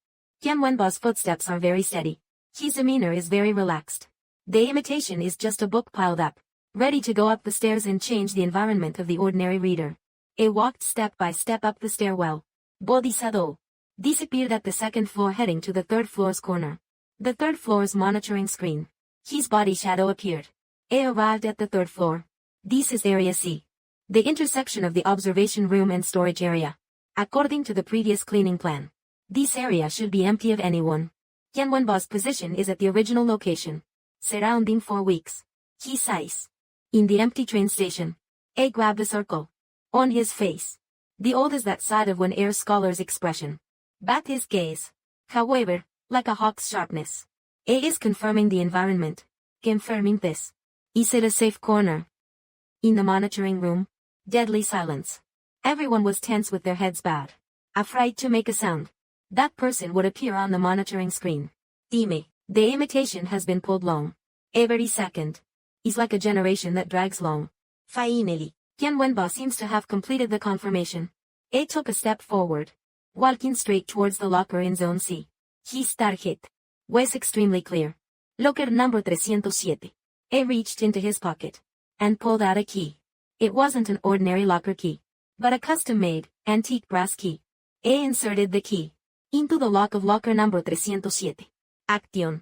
Qian Wenbo's footsteps are very steady. His demeanor is very relaxed. The imitation is just a book piled up, ready to go up the stairs and change the environment of the ordinary reader. He walked step by step up the stairwell. Bodhisattva disappeared at the second floor heading to the third floor's corner. The third floor's monitoring screen. His body shadow appeared. He arrived at the third floor. This is Area C. The intersection of the observation room and storage area. According to the previous cleaning plan, this area should be empty of anyone. Qian Wenbo's position is at the original location. Surrounding 4 weeks. He sighs. In the empty train station. He grabbed a circle. On his face. The old is that side of one air scholar's expression. Back his gaze. However, like a hawk's sharpness. He is confirming the environment. Confirming this. Is it a safe corner? In the monitoring room. Deadly silence. Everyone was tense with their heads bowed. Afraid to make a sound. That person would appear on the monitoring screen. Dime. The imitation has been pulled long. Every second. Is like a generation that drags long. Finally, Qian Wenbo seems to have completed the confirmation. He took a step forward. Walking straight towards the locker in Zone C. His target was extremely clear. Locker number 307. He reached into his pocket. And pulled out a key. It wasn't an ordinary locker key. But a custom-made, antique brass key. He inserted the key. Into the lock of locker number 307. Action.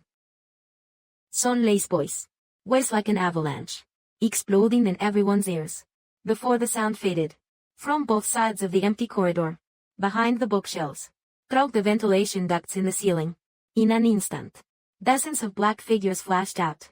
Sun Lei's voice was like an avalanche, exploding in everyone's ears. Before the sound faded, from both sides of the empty corridor, behind the bookshelves, through the ventilation ducts in the ceiling, in an instant, dozens of black figures flashed out.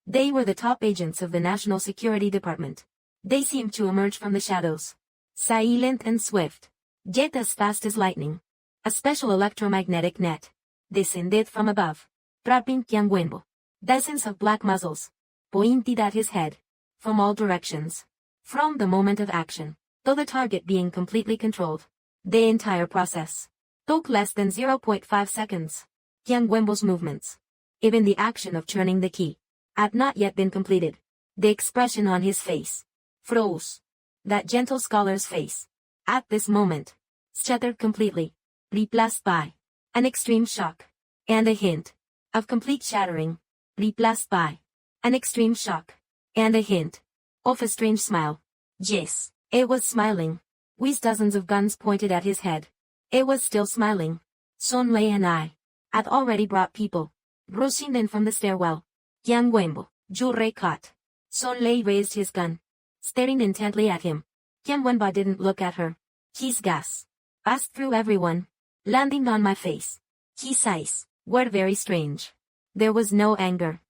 They were the top agents of the National Security Department. They seemed to emerge from the shadows, silent and swift, yet as fast as lightning. A special electromagnetic net descended from above, trapping Qian Wenbo. Dozens of black muzzles pointed at his head from all directions. From the moment of action, though the target being completely controlled, the entire process took less than 0.5 seconds. Qian Wenbo's movements, even the action of turning the key, had not yet been completed. The expression on his face froze. That gentle scholar's face, at this moment, shattered completely, replaced by an extreme shock, and a hint of complete shattering, replaced by an extreme shock, and a hint of a strange smile. Yes, he was smiling, with dozens of guns pointed at his head. He was still smiling. Sun Lei and I had already brought people, rushing in from the stairwell. Qian Wenbo, Jure caught. Sun Lei raised his gun, staring intently at him. Qian Wenbo didn't look at her. His gas passed through everyone, landing on my face. His eyes were very strange. There was no anger.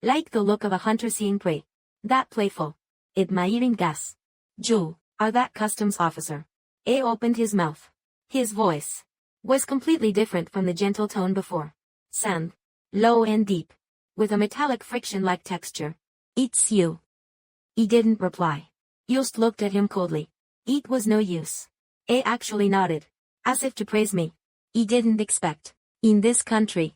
Like the look of a hunter seeing prey. That playful, admiring gas. You are that customs officer. He opened his mouth. His voice was completely different from the gentle tone before. Sound, low and deep, with a metallic friction-like texture. It's you. He didn't reply. Just looked at him coldly. It was no use. He actually nodded, as if to praise me. He didn't expect, in this country,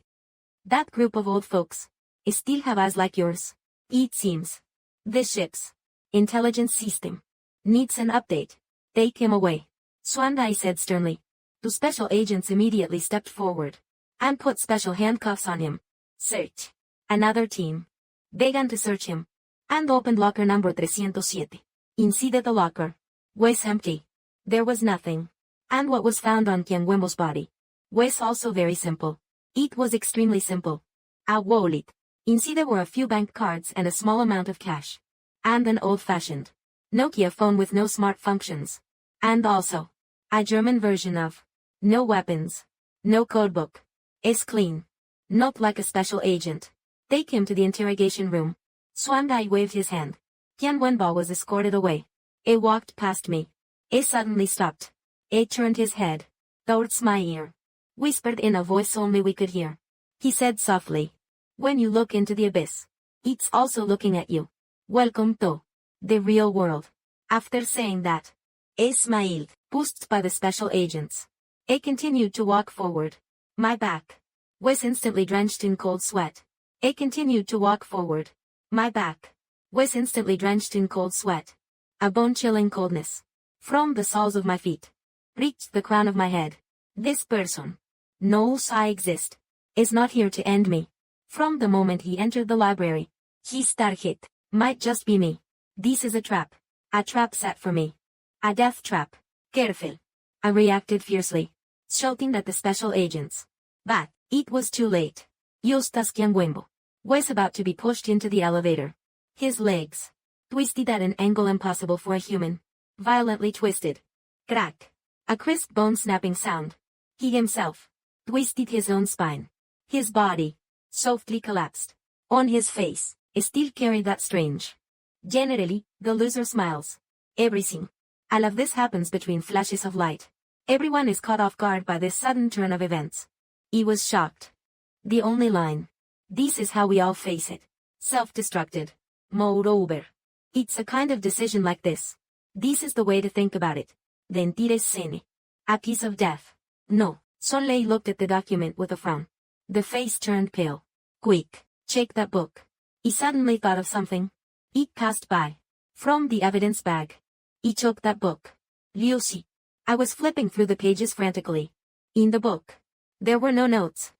that group of old folks still have eyes like yours. It seems. This ship's intelligence system needs an update. Take him away. Swandai said sternly. The special agents immediately stepped forward and put special handcuffs on him. Search. Another team began to search him and opened locker number 307. Inside the locker was empty. There was nothing. And what was found on Qian Wenbo's body was also very simple. It was extremely simple. A wallet. Inside were a few bank cards and a small amount of cash. And an old-fashioned Nokia phone with no smart functions. And also a German version of no weapons, no codebook. It's clean. Not like a special agent. Take him to the interrogation room. Swandai waved his hand. Qian Wenbo was escorted away. He walked past me. He suddenly stopped. He turned his head towards my ear. Whispered in a voice only we could hear. he said softly. When you look into the abyss, it's also looking at you. Welcome to the real world. After saying that, I smiled, pushed by the special agents. I continued to walk forward. My back was instantly drenched in cold sweat. I continued to walk forward. My back was instantly drenched in cold sweat. A bone-chilling coldness from the soles of my feet reached the crown of my head. This person knows I exist, is not here to end me. From the moment he entered the library, he started. Might just be me. This is a trap set for me. A death trap. Careful. I reacted fiercely, shouting at the special agents. But it was too late. Eustace Kiangwembo was about to be pushed into the elevator. His legs twisted at an angle impossible for a human. Violently twisted. Crack. A crisp bone-snapping sound. He himself twisted his own spine. His body softly collapsed. On his face, still carried that strange. Generally, the loser smiles. Everything. All of this happens between flashes of light. Everyone is caught off guard by this sudden turn of events. He was shocked. The only line. This is how we all face it. Self-destructed. Moreover, it's a kind of decision like this. This is the way to think about it. Dentire sene. A piece of death. No. Sonlei looked at the document with a frown. The face turned pale. Quick, check that book. He suddenly thought of something. It passed by. From the evidence bag. He took that book. Lucy. I was flipping through the pages frantically. In the book, there were no notes.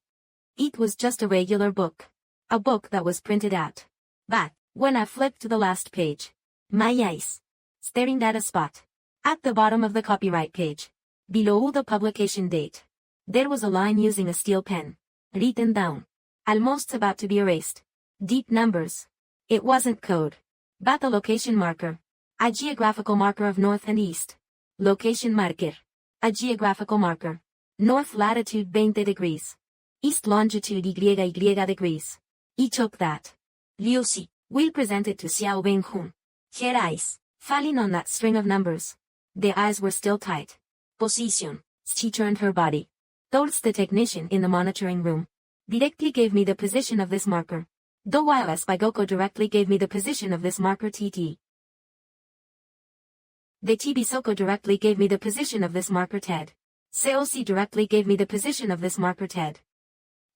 It was just a regular book. A book that was printed out. But, when I flipped to the last page, my eyes staring at a spot. At the bottom of the copyright page, below the publication date, there was a line using a steel pen, written down, almost about to be erased. Deep numbers. It wasn't code, but a location marker. A geographical marker of north and east. Location marker. A geographical marker. North latitude 20 degrees. East longitude y degrees. He took that. Lucy will present it to Xiao Wenhun. Her eyes, falling on that string of numbers. The eyes were still tight. Position. She turned her body towards the technician in the monitoring room. Directly gave me the position of this marker. Dohua by Goko directly gave me the position of this marker TT. The Tibisoko directly gave me the position of this marker TED. Seosi directly gave me the position of this marker TED.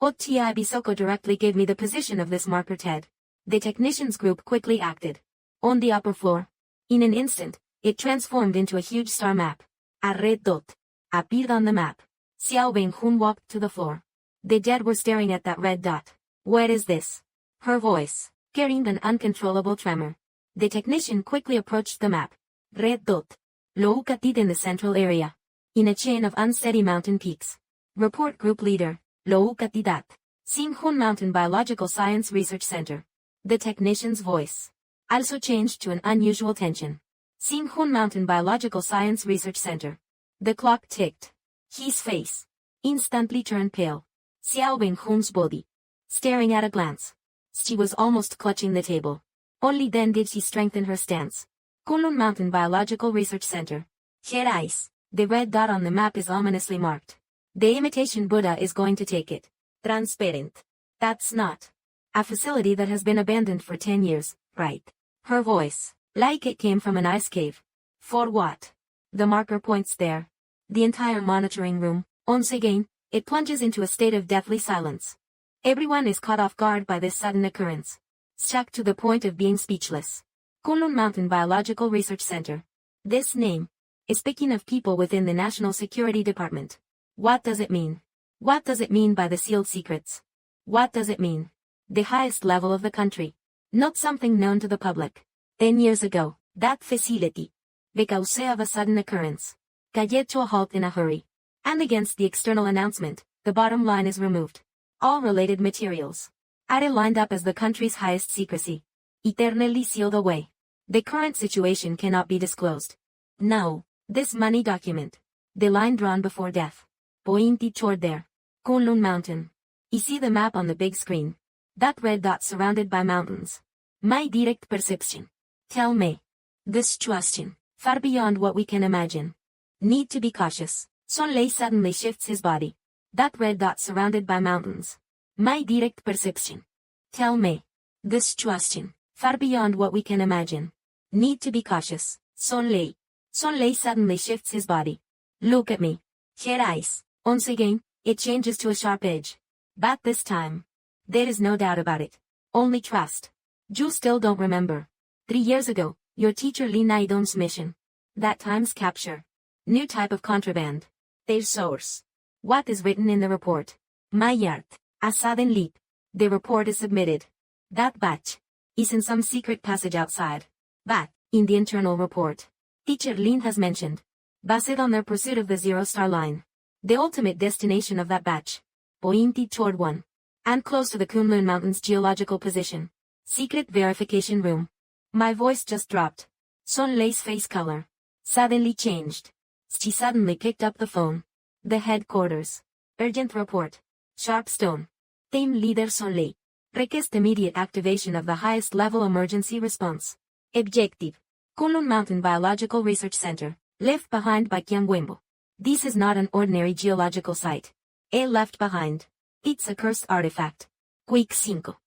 Otia Bisoko directly gave me the position of this marker TED. The technicians group quickly acted. On the upper floor. In an instant, it transformed into a huge star map. A red dot appeared on the map. Xiao Wenhun walked to the floor. The dead were staring at that red dot. What is this? Her voice, carrying an uncontrollable tremor. The technician quickly approached the map. Red dot. Loukatid in the central area. In a chain of unsteady mountain peaks. Report Group Leader, Loukatidat. Singhun Mountain Biological Science Research Center. The technician's voice also changed to an unusual tension. Singhun Mountain Biological Science Research Center. The clock ticked. His face instantly turned pale. Xiao Wenhun's body, staring at a glance. She was almost clutching the table. Only then did she strengthen her stance. Kunlun Mountain Biological Research Center. Her eyes. The red dot on the map is ominously marked. The imitation Buddha is going to take it. Transparent. That's not a facility that has been abandoned for 10 years, right? Her voice, like it came from an ice cave. For what? The marker points there. The entire monitoring room, once again, it plunges into a state of deathly silence. Everyone is caught off guard by this sudden occurrence. Struck to the point of being speechless. Kunlun Mountain Biological Research Center. This name is speaking of people within the National Security Department. What does it mean? What does it mean by the sealed secrets? What does it mean? The highest level of the country. Not something known to the public. 10 years ago, that facility, because of a sudden occurrence, came to a halt in a hurry. And against the external announcement, the bottom line is removed. All related materials are lined up as the country's highest secrecy. Eternally sealed away. The current situation cannot be disclosed. No, this money document. The line drawn before death. Pointed toward there. Kunlun Mountain. You see the map on the big screen. That red dot surrounded by mountains. My direct perception. Tell me. The situation, far beyond what we can imagine. Need to be cautious. Sonlei suddenly shifts his body. That red dot surrounded by mountains. My direct perception. Tell me. The situation. Far beyond what we can imagine. Need to be cautious. Sonlei. Sonlei suddenly shifts his body. Look at me. Her eyes. Once again, it changes to a sharp edge. But this time. There is no doubt about it. Only trust. You still don't remember. 3 years ago, your teacher Li Naidong's mission. That time's capture. New type of contraband. Their source. What is written in the report? My yard. A sudden leap. The report is submitted. That batch is in some secret passage outside. But, in the internal report, teacher Lin has mentioned, based on their pursuit of the Zero-Star Line, the ultimate destination of that batch, pointed toward one, and close to the Kunlun Mountains geological position. Secret verification room. My voice just dropped. Son Lei's face color suddenly changed. She suddenly picked up the phone. The headquarters. Urgent report. Sharpstone. Team leader Son Lei. Request immediate activation of the highest level emergency response. Objective. Kunlun Mountain Biological Research Center, left behind by Qiangwenbo. This is not an ordinary geological site. Left behind. It's a cursed artifact. Quick 5.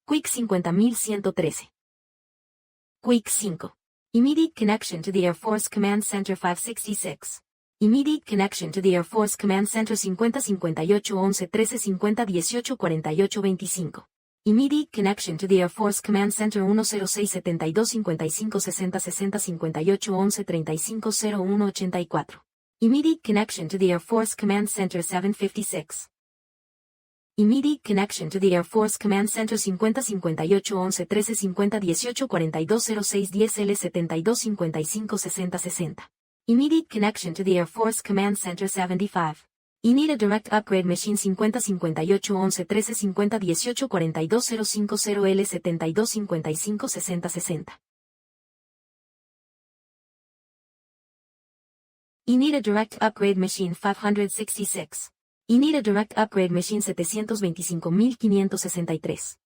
Quick 50113. Quick 5. Immediate connection to the Air Force Command Center 566. Immediate connection to the Air Force Command Center 50 58 11 13 50 18 48 25. Immediate connection to the Air Force Command Center 106 72 55 60 60 58 11 35 01 84. Immediate connection to the Air Force Command Center 756. Immediate connection to the Air Force Command Center 50 58 11 13 50 18 42 06 10 L 72 55 60 60. Immediate connection to the Air Force Command Center 75. Y need a direct upgrade machine 50 58 11 13 50 18 42 050 L 72 55 60 60. Y need a direct upgrade machine 566. Y need a direct upgrade machine 725563.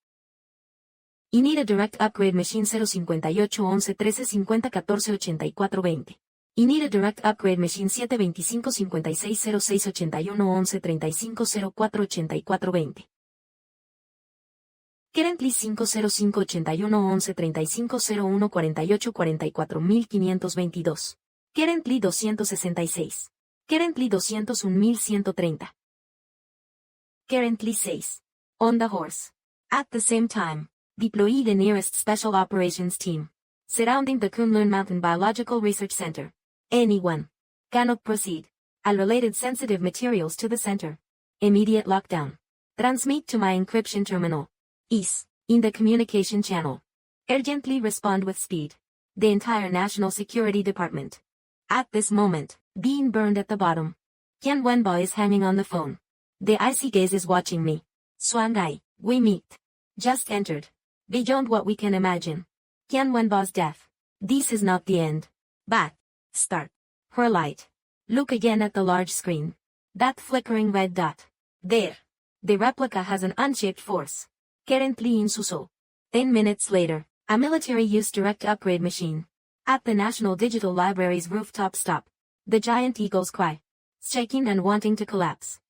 Y need a direct upgrade machine 058 11 13 50 14 84 20. Y need a direct upgrade machine 725 56 06 81 11 35 04 84 20. Currently 505 81 11 35 01 48 44 1522. Currently 266. Currently 201.130. Currently 6. On the horse. At the same time, deploy the nearest special operations team. Surrounding the Kunlun Mountain Biological Research Center. Anyone cannot proceed. All related sensitive materials to the center. Immediate lockdown. Transmit to my encryption terminal. Is in the communication channel. Urgently respond with speed. The entire National Security Department. At this moment, being burned at the bottom. Qian Wenbo is hanging on the phone. The icy gaze is watching me. Swangai, we meet. Just entered. Beyond what we can imagine. Qian Wenbo's death. This is not the end. But, start. Her light. Look again at the large screen. That flickering red dot. There. The replica has an unshaped force. Currently in Suzhou. 10 minutes later, a military-use direct upgrade machine. At the National Digital Library's rooftop stop. The giant eagles cry. Shaking and wanting to collapse.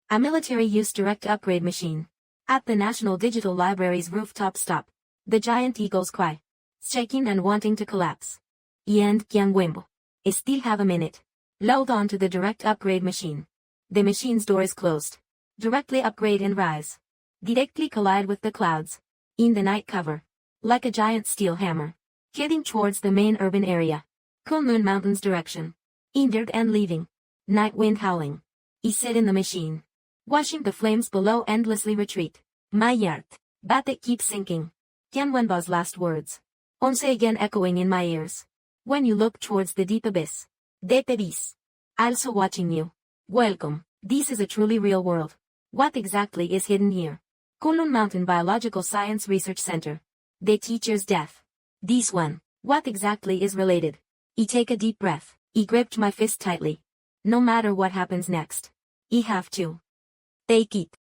A military-use direct upgrade machine. At the National Digital Library's rooftop stop. The giant eagles cry. Shaking and wanting to collapse. And Qiangwenbo. Still have a minute. Load on to the direct upgrade machine. The machine's door is closed. Directly upgrade and rise. Directly collide with the clouds. In the night cover. Like a giant steel hammer. Heading towards the main urban area. Kunlun Mountains direction. Injured and leaving. Night wind howling. He sit in the machine. Watching the flames below endlessly retreat. My yard. But it keeps sinking. Qian Wenbo's last words. Once again echoing in my ears. When you look towards the deep abyss. Deep abyss. Also watching you. Welcome. This is a truly real world. What exactly is hidden here? Kunlun Mountain Biological Science Research Center. The teacher's death. This one. What exactly is related? I take a deep breath. I gripped my fist tightly. No matter what happens next. I have to. Take it.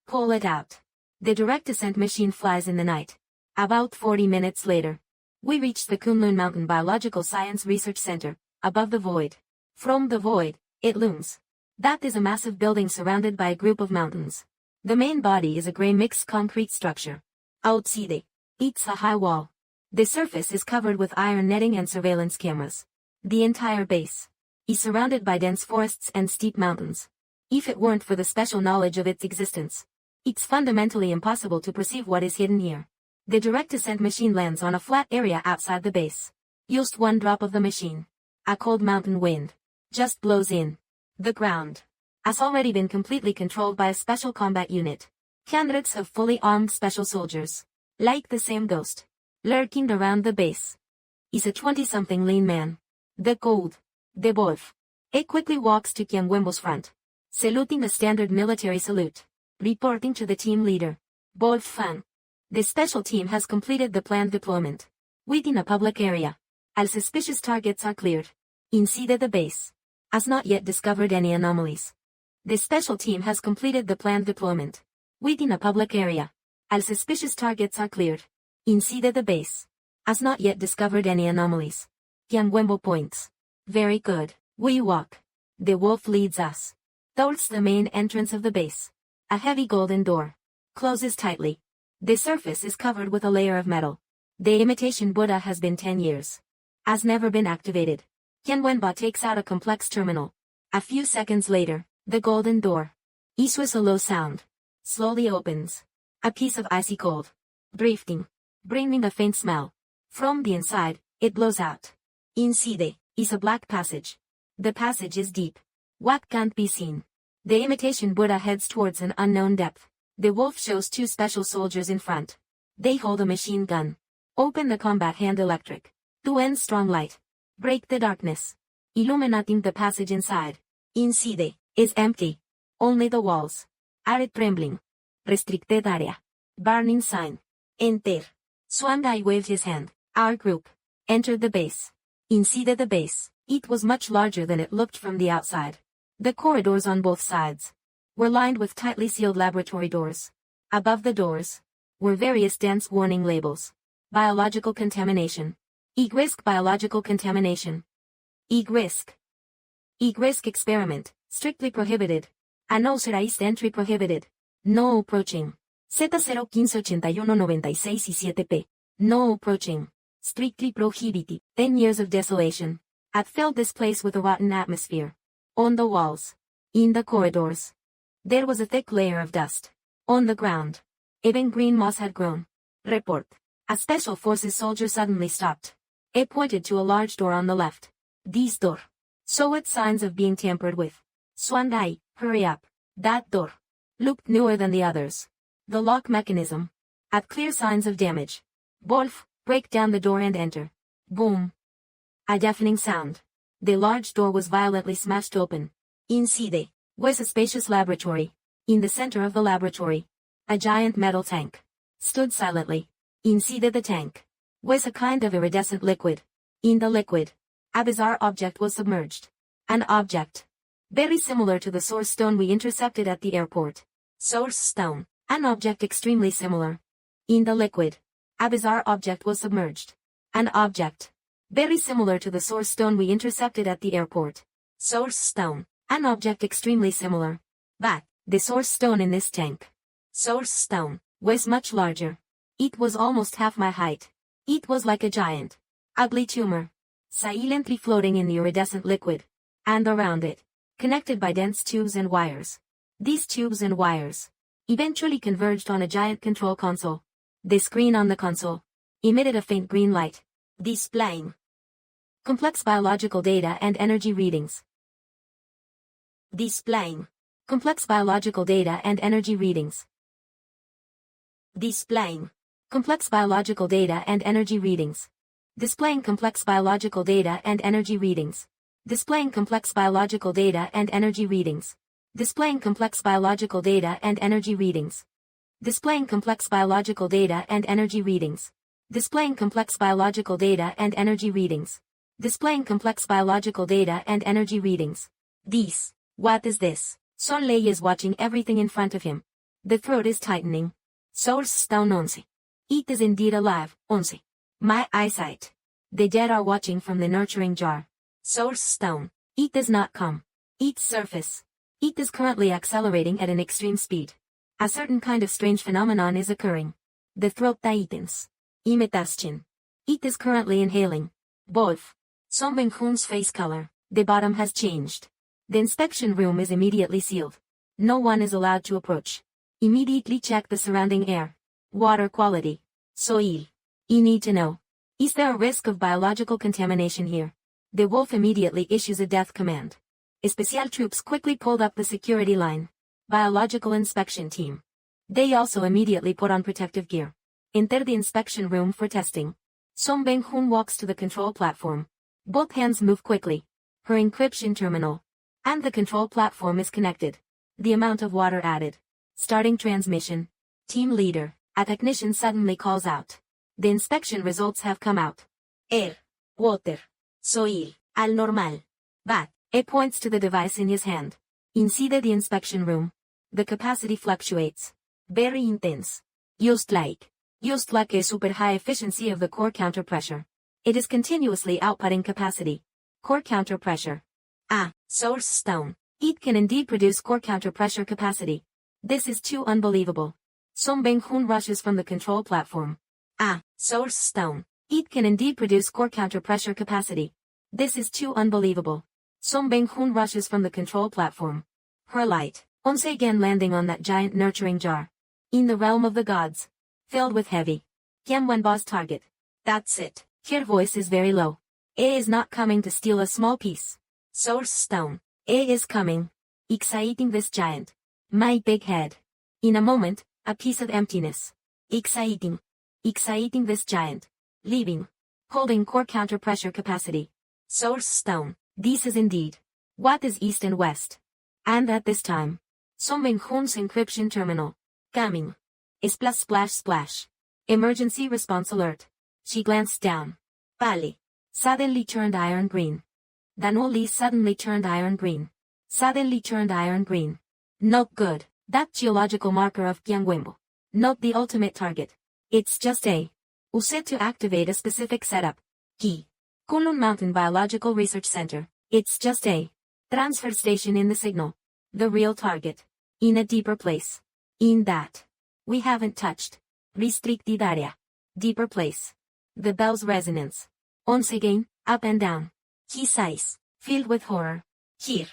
Pull it out. The direct ascent machine flies in the night. About 40 minutes later. We reach the Kunlun Mountain Biological Science Research Center, above the void. From the void, it looms. That is a massive building surrounded by a group of mountains. The main body is a gray mixed concrete structure. Outside. It's a high wall. The surface is covered with iron netting and surveillance cameras. The entire base is surrounded by dense forests and steep mountains. If it weren't for the special knowledge of its existence, it's fundamentally impossible to perceive what is hidden here. The direct ascent machine lands on a flat area outside the base. Just one drop of the machine. A cold mountain wind just blows in. The ground has already been completely controlled by a special combat unit. Candidates of fully armed special soldiers, like the same ghost, lurking around the base. Is a 20-something lean man. The cold. The wolf. He quickly walks to Qian Wenbo's front, saluting a standard military salute, reporting to the team leader. Wolf Fan. The special team has completed the planned deployment. Within a public area. All suspicious targets are cleared. Inside the base. Has not yet discovered any anomalies. The special team has completed the planned deployment. Within a public area. All suspicious targets are cleared. Inside the base. Has not yet discovered any anomalies. Qian Wenbo points. Very good. We walk. The wolf leads us towards the main entrance of the base. A heavy golden door closes tightly. The surface is covered with a layer of metal. The imitation Buddha has been 10 years. Has never been activated. Qian Wenbo takes out a complex terminal. A few seconds later, the golden door issues a low sound. Slowly opens. A piece of icy cold drifting, bringing a faint smell. From the inside, it blows out. Inside is a black passage. The passage is deep. What can't be seen? The imitation Buddha heads towards an unknown depth. The wolf shows two special soldiers in front. They hold a machine gun. Open the combat hand electric. To end strong light. Break the darkness. Illuminating the passage inside. Inside is empty. Only the walls are trembling. Restricted area. Burning sign. Enter. Swangai waved his hand. Our group entered the base. Inside the base, it was much larger than it looked from the outside. The corridors on both sides were lined with tightly sealed laboratory doors. Above the doors were various dense warning labels. Biological contamination. EG-risk biological contamination. EG-risk. EG-risk experiment, strictly prohibited. Unauthorized entry prohibited. No approaching. Z0158196 No approaching. Strictly prohibited. 10 years of desolation had filled this place with a rotten atmosphere. On the walls. In the corridors. There was a thick layer of dust. On the ground. Even green moss had grown. Report. A special forces soldier suddenly stopped. He pointed to a large door on the left. This door showed signs of being tampered with. Swangai, hurry up. That door looked newer than the others. The lock mechanism had clear signs of damage. Wolf, break down the door and enter. Boom. A deafening sound. The large door was violently smashed open. Inside was a spacious laboratory. In the center of the laboratory, a giant metal tank stood silently. Inside the tank was a kind of iridescent liquid. In the liquid, a bizarre object was submerged. An object very similar to the source stone we intercepted at the airport. Source stone. An object extremely similar. In the liquid, a bizarre object was submerged. An object very similar to the source stone we intercepted at the airport. Source stone. An object extremely similar. But the source stone in this tank. Source stone was much larger. It was almost half my height. It was like a giant, ugly tumor, silently floating in the iridescent liquid. And around it, connected by dense tubes and wires. These tubes and wires eventually converged on a giant control console. The screen on the console emitted a faint green light, displaying complex biological data and energy readings. Displaying complex biological data and energy readings. Displaying complex biological data and energy readings. Displaying complex biological data and energy readings. Displaying complex biological data and energy readings. Displaying complex biological data and energy readings. Displaying complex biological data and energy readings. Displaying complex biological data and energy readings. Displaying complex biological data and energy readings. This. What is this? Son Lei is watching everything in front of him. The throat is tightening. Source stone 11. It is indeed alive. 11. My eyesight. The dead are watching from the nurturing jar. Source stone. It does not come. Its surface. It is currently accelerating at an extreme speed. A certain kind of strange phenomenon is occurring. The throat tightens. Imitashin. It is currently inhaling. Both. Song Beng-hoon's face color. The bottom has changed. The inspection room is immediately sealed. No one is allowed to approach. Immediately check the surrounding air. Water quality. Soil. You need to know. Is there a risk of biological contamination here? The wolf immediately issues a death command. Special troops quickly pulled up the security line. Biological inspection team. They also immediately put on protective gear. Enter the inspection room for testing. Song Beng-hoon walks to the control platform. Both hands move quickly. Her encryption terminal. And the control platform is connected. The amount of water added. Starting transmission. Team leader. A technician suddenly calls out. The inspection results have come out. Air. Water. Soil. Al normal. But. It points to the device in his hand. Inside the inspection room. The capacity fluctuates. Very intense. Just like a super high efficiency of the core counter pressure. It is continuously outputting capacity. Core counter pressure. Source stone. It can indeed produce core counter pressure capacity. This is too unbelievable. Song Beng-hoon rushes from the control platform. Source stone. It can indeed produce core counter pressure capacity. This is too unbelievable. Song Beng-hoon rushes from the control platform. Her light, once again landing on that giant nurturing jar. In the realm of the gods. Filled with heavy. Wenba's target. That's it. Her voice is very low. A is not coming to steal a small piece. Source stone. A is coming. Exciting this giant. My big head. In a moment, a piece of emptiness. Exciting this giant. Leaving. Holding core counter pressure capacity. Source stone. This is indeed. What is east and west? And at this time. Song Beng-hoon's encryption terminal. Coming. Splash splash splash. Emergency response alert. She glanced down. Pali. Suddenly turned iron green. Danoli suddenly turned iron green. Suddenly turned iron green. Not good. That geological marker of Gyeongwimbo. Not the ultimate target. It's just a. Set to activate a specific setup. Key. Kunlun Mountain Biological Research Center. It's just a. Transfer station in the signal. The real target. In a deeper place. In that. We haven't touched. Restricted area. Deeper place. The bell's resonance. Once again, up and down. He sighs, filled with horror. Here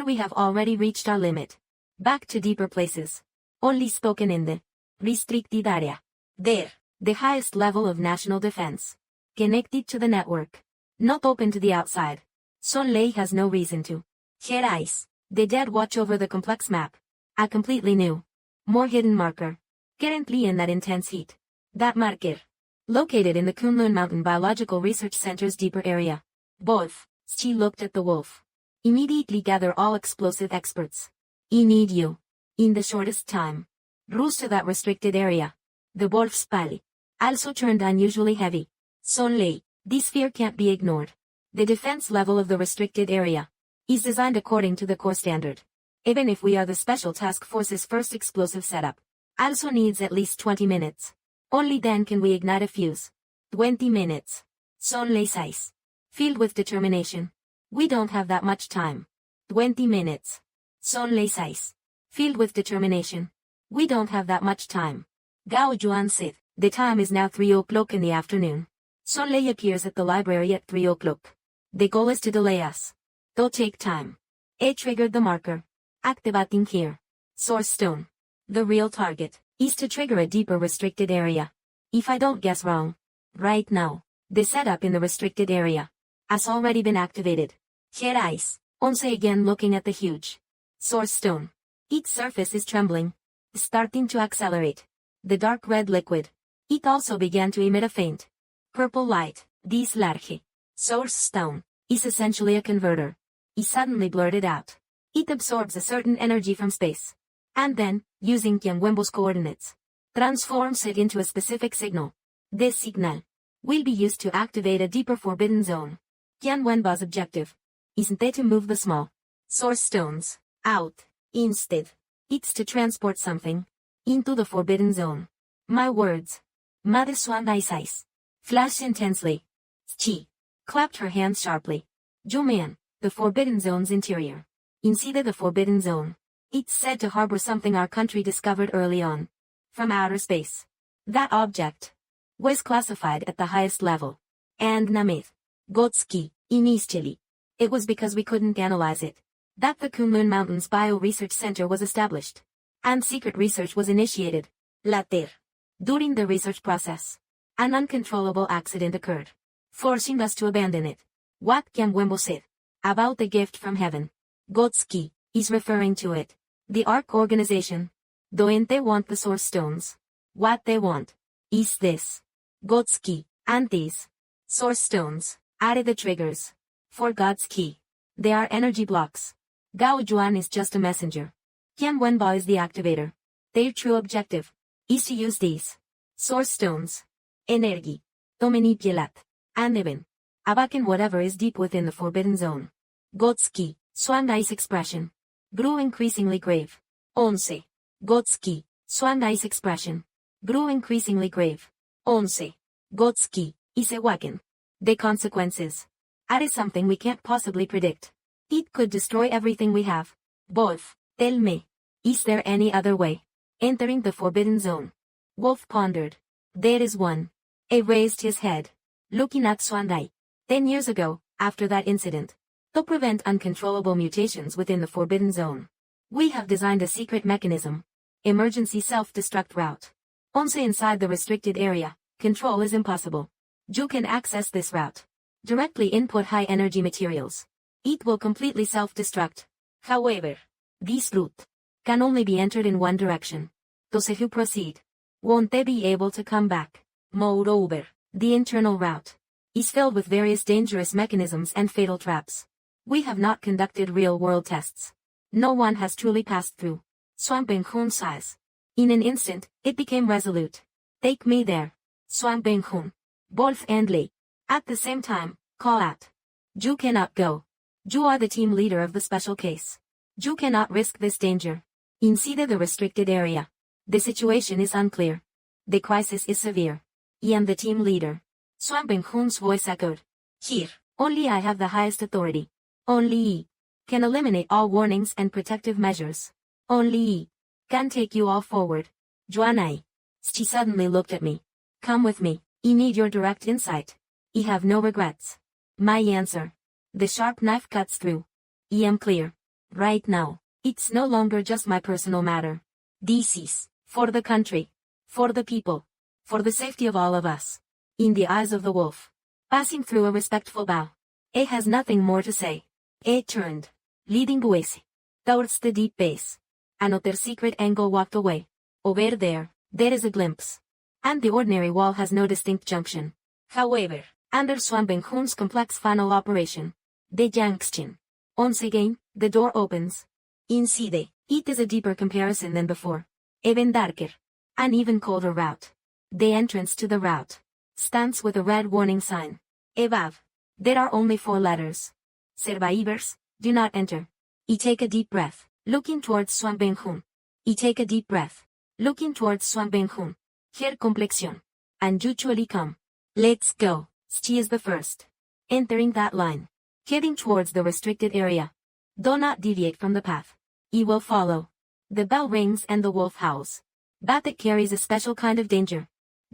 we have already reached our limit. Back to deeper places. Only spoken in the restricted area. There, the highest level of national defense. Connected to the network. Not open to the outside. Son Lei has no reason to. Her eyes, the dead watch over the complex map. A completely new, more hidden marker. Currently in that intense heat. That marker. Located in the Kunlun Mountain Biological Research Center's deeper area. Both. She looked at the wolf. Immediately gather all explosive experts. I need you. In the shortest time. Rules to that restricted area. The wolf's pali. Also turned unusually heavy. Son Lei. This fear can't be ignored. The defense level of the restricted area is designed according to the core standard. Even if we are the Special Task Force's first explosive setup. Also needs at least 20 minutes. Only then can we ignite a fuse. 20 minutes. Son Lei sighs. Filled with determination. We don't have that much time. 20 minutes. Son Lei sighs. Filled with determination. We don't have that much time. Gao Juan said, the time is now 3 o'clock in the afternoon. Son Lei appears at the library at 3 o'clock. The goal is to delay us. Don't take time. A triggered the marker. Activating here. Source stone. The real target is to trigger a deeper restricted area. If I don't guess wrong. Right now, the setup in the restricted area has already been activated. Her eyes, once again looking at the huge source stone. Its surface is trembling. Starting to accelerate. The dark red liquid. It also began to emit a faint purple light. This large source stone is essentially a converter. He suddenly blurted out. It absorbs a certain energy from space. And then, using Gyeongwimbo's coordinates, transforms it into a specific signal. This signal will be used to activate a deeper forbidden zone. Gyeongwimbo's objective isn't to move the small source stones out. Instead, it's to transport something into the forbidden zone. My words. Mother Swan eyes flashed intensely. Chi clapped her hands sharply. Juman, the forbidden zone's interior. Inside the forbidden zone. It's said to harbor something our country discovered early on. From outer space. That object was classified at the highest level. And Namith. Gotski, initially. It was because we couldn't analyze it that the Kunlun Mountains Bio-Research Center was established. And secret research was initiated. Later. During the research process, an uncontrollable accident occurred, forcing us to abandon it. What Kyamwembo said about the gift from heaven. Gotski is referring to it. The ARC organization. Doente want the source stones. What they want is this. Gotski, and these source stones are the triggers for God's key. They are energy blocks. Gao Juan is just a messenger. Kyamwenba is the activator. Their true objective is to use these source stones, energy, to manipulat, and even awaken whatever is deep within the forbidden zone. Gotski, Swangai's expression, grew increasingly grave. 11. Gotski, Swangai's expression, grew increasingly grave. 11. Gotski, is awaken. The consequences are something we can't possibly predict. It could destroy everything we have. Both, tell me, is there any other way? Entering the forbidden zone. Wolf pondered. There is one. A raised his head, looking at Swangai. 10 years ago, after that incident, to prevent uncontrollable mutations within the forbidden zone, we have designed a secret mechanism. Emergency self-destruct route. Once inside the restricted area, control is impossible. You can access this route. Directly input high-energy materials. It will completely self-destruct. However, this route can only be entered in one direction. Those who proceed won't they be able to come back. Moreover, the internal route is filled with various dangerous mechanisms and fatal traps. We have not conducted real-world tests. No one has truly passed through. Swamping Hun sighs. In an instant, it became resolute. Take me there. Swamping Hun. Wolf and Lee. At the same time, call out. You cannot go. You are the team leader of the special case. You cannot risk this danger. Inside the restricted area. The situation is unclear. The crisis is severe. I am the team leader. Swamping Hun's voice echoed. Here, only I have the highest authority. Only I can eliminate all warnings and protective measures. Only I can take you all forward. Juanai. She suddenly looked at me. Come with me. I need your direct insight. I have no regrets. My answer. The sharp knife cuts through. I am clear. Right now, it's no longer just my personal matter. This is for the country, for the people, for the safety of all of us. In the eyes of the wolf, passing through a respectful bow, he has nothing more to say. He turned, leading Guesi towards the deep base. Another secret angle walked away. Over there is a glimpse. And the ordinary wall has no distinct junction. However, under Swamping Hun's complex final operation, the junction. Once again, the door opens. Inside, it is a deeper comparison than before. Even darker. An even colder route. The entrance to the route stands with a red warning sign. Above, there are only 4 letters. Survivors, do not enter. I take a deep breath, looking towards Swamping Hun. I take a deep breath, looking towards Swamping Hun. Here complexion. And usually come. Let's go. She is the first. Entering that line. Heading towards the restricted area. Do not deviate from the path. I will follow. The bell rings and the wolf howls. But it carries a special kind of danger.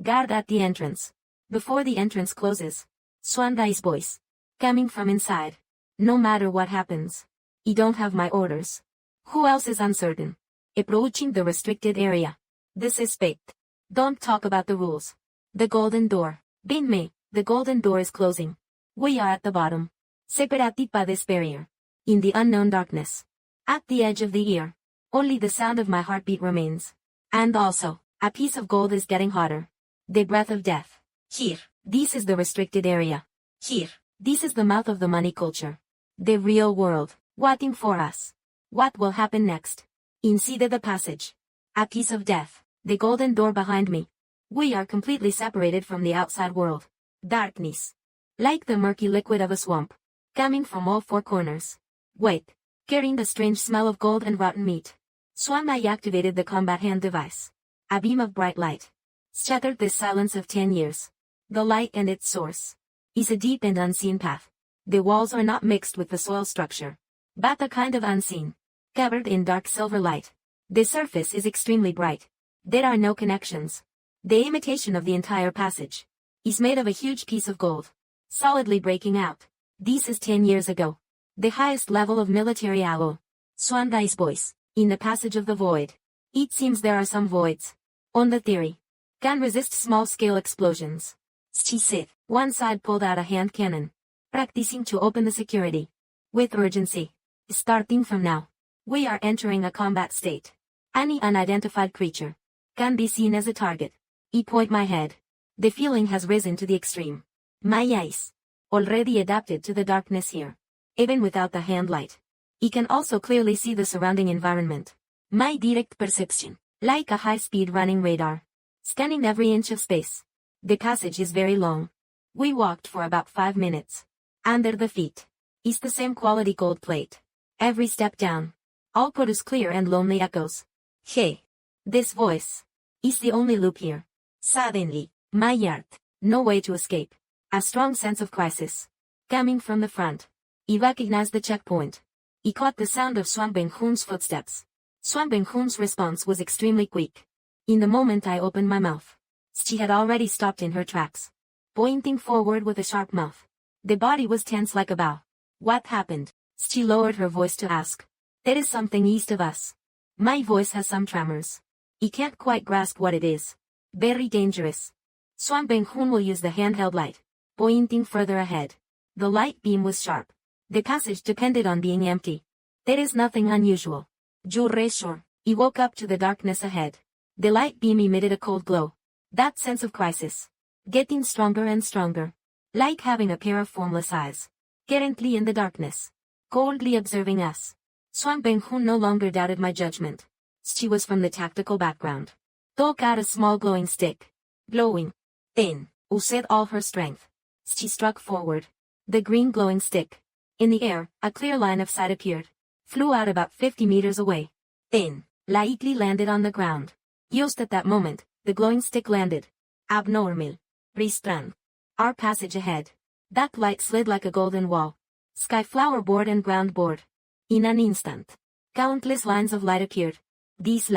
Guard at the entrance. Before the entrance closes. Swangai's voice. Coming from inside. No matter what happens. I don't have my orders. Who else is uncertain? Approaching the restricted area. The suspect. Don't talk about the rules. The golden door. Bin me, the golden door is closing. We are at the bottom. Separated by this barrier. In the unknown darkness. At the edge of the ear. Only the sound of my heartbeat remains. And also, a piece of gold is getting hotter. The breath of death. Here, this is the restricted area. Here, this is the mouth of the money culture. The real world, waiting for us. What will happen next? Inside the passage. A piece of death. The golden door behind me. We are completely separated from the outside world. Darkness. Like the murky liquid of a swamp. Coming from all 4 corners. Wait. Carrying the strange smell of gold and rotten meat. Swanai activated the combat hand device. A beam of bright light. Shattered the silence of 10 years. The light and its source is a deep and unseen path. The walls are not mixed with the soil structure, but a kind of unseen covered in dark silver light. The surface is extremely bright. There are no connections. The imitation of the entire passage is made of a huge piece of gold, solidly breaking out. This is 10 years ago. The highest level of military alloy. Swangai's voice. In the passage of the void. It seems there are some voids. On the theory. Can resist small-scale explosions. She said. One side pulled out a hand cannon. Practicing to open the security. With urgency. Starting from now. We are entering a combat state. Any unidentified creature can be seen as a target. I point my head. The feeling has risen to the extreme. My eyes. Already adapted to the darkness here. Even without the hand light. I can also clearly see the surrounding environment. My direct perception. Like a high-speed running radar. Scanning every inch of space. The passage is very long. We walked for about 5 minutes. Under the feet is the same quality gold plate. Every step down. All produce clear and lonely echoes. Hey. This voice is the only loop here. Suddenly, my heart. No way to escape. A strong sense of crisis. Coming from the front. I recognized the checkpoint. I caught the sound of Swan Beng-hoon's footsteps. Swan Beng-hoon's response was extremely quick. In the moment I opened my mouth, she had already stopped in her tracks. Pointing forward with a sharp mouth. The body was tense like a bow. What happened? She lowered her voice to ask. There is something east of us. My voice has some tremors. I can't quite grasp what it is. Very dangerous. Swan Beng-hoon will use the handheld light. Pointing further ahead. The light beam was sharp. The passage depended on being empty. There is nothing unusual. Jure sure. I woke up to the darkness ahead. The light beam emitted a cold glow. That sense of crisis. Getting stronger and stronger. Like having a pair of formless eyes. Currently in the darkness. Coldly observing us. Swan Beng-hoon no longer doubted my judgment. She was from the tactical background. Took out a small glowing stick. Glowing. Thin. Used all her strength. She struck forward. The green glowing stick. In the air, a clear line of sight appeared. Flew out about 50 meters away. Thin. Lightly landed on the ground. Just at that moment, the glowing stick landed. Abnormal. Restrung. Our passage ahead. That light slid like a golden wall. Sky flower board and ground board. In an instant. Countless lines of light appeared. These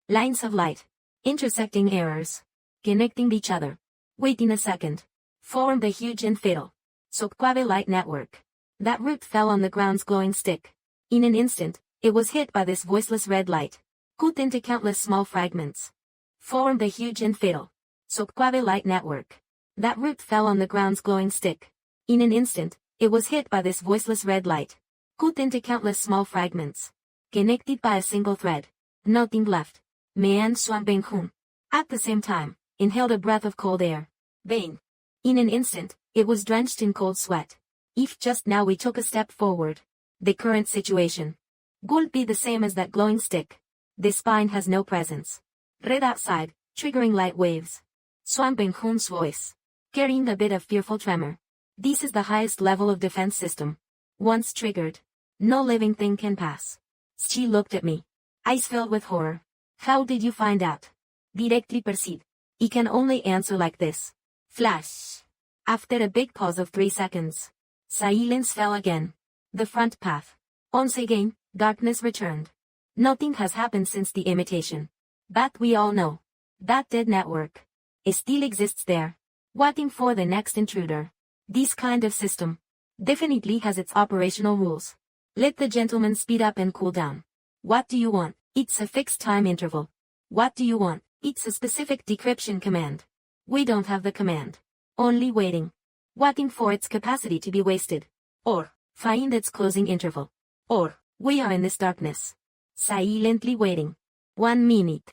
lines of light. Intersecting errors. Connecting each other. Waiting a second. Formed a huge and fatal. Sokquave light network. That root fell on the ground's glowing stick. In an instant, it was hit by this voiceless red light. Cut into countless small fragments. Formed a huge and fatal. Sokquave light network. That root fell on the ground's glowing stick. In an instant, it was hit by this voiceless red light. Cut into countless small fragments. Connected by a single thread. Nothing left. Me and Swan Beng-hoon. At the same time, inhaled a breath of cold air. Bang. In an instant, it was drenched in cold sweat. If just now we took a step forward. The current situation would be the same as that glowing stick. The spine has no presence. Red outside, triggering light waves. Swan Beng-hoon's voice. Carrying a bit of fearful tremor. This is the highest level of defense system. Once triggered, no living thing can pass. She looked at me. Eyes filled with horror. How did you find out? Directly perceived. I can only answer like this. Flash. After a big pause of 3 seconds. Silence fell again. The front path. Once again, darkness returned. Nothing has happened since the imitation. But we all know. That dead network. It still exists there. Waiting for the next intruder. This kind of system. Definitely has its operational rules. Let the gentleman speed up and cool down. What do you want? It's a fixed time interval. What do you want? It's a specific decryption command. We don't have the command. Only waiting. Waiting for its capacity to be wasted. Or, find its closing interval. Or, we are in this darkness. Silently waiting. 1 minute.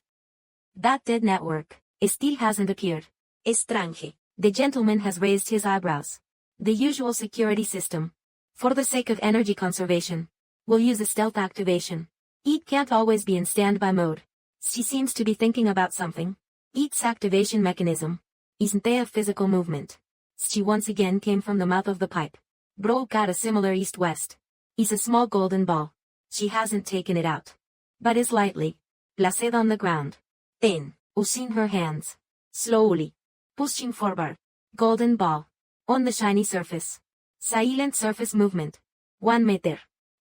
That dead network. It still hasn't appeared. Estrange. The gentleman has raised his eyebrows. The usual security system. For the sake of energy conservation. We'll use a stealth activation. It can't always be in standby mode. She seems to be thinking about something. Its activation mechanism. Isn't there a physical movement? She once again came from the mouth of the pipe. Broke out a similar east-west. Is a small golden ball. She hasn't taken it out. But is lightly. Placed on the ground. Thin. Using her hands. Slowly. Pushing forward. Golden ball. On the shiny surface. Silent surface movement. 1 meter.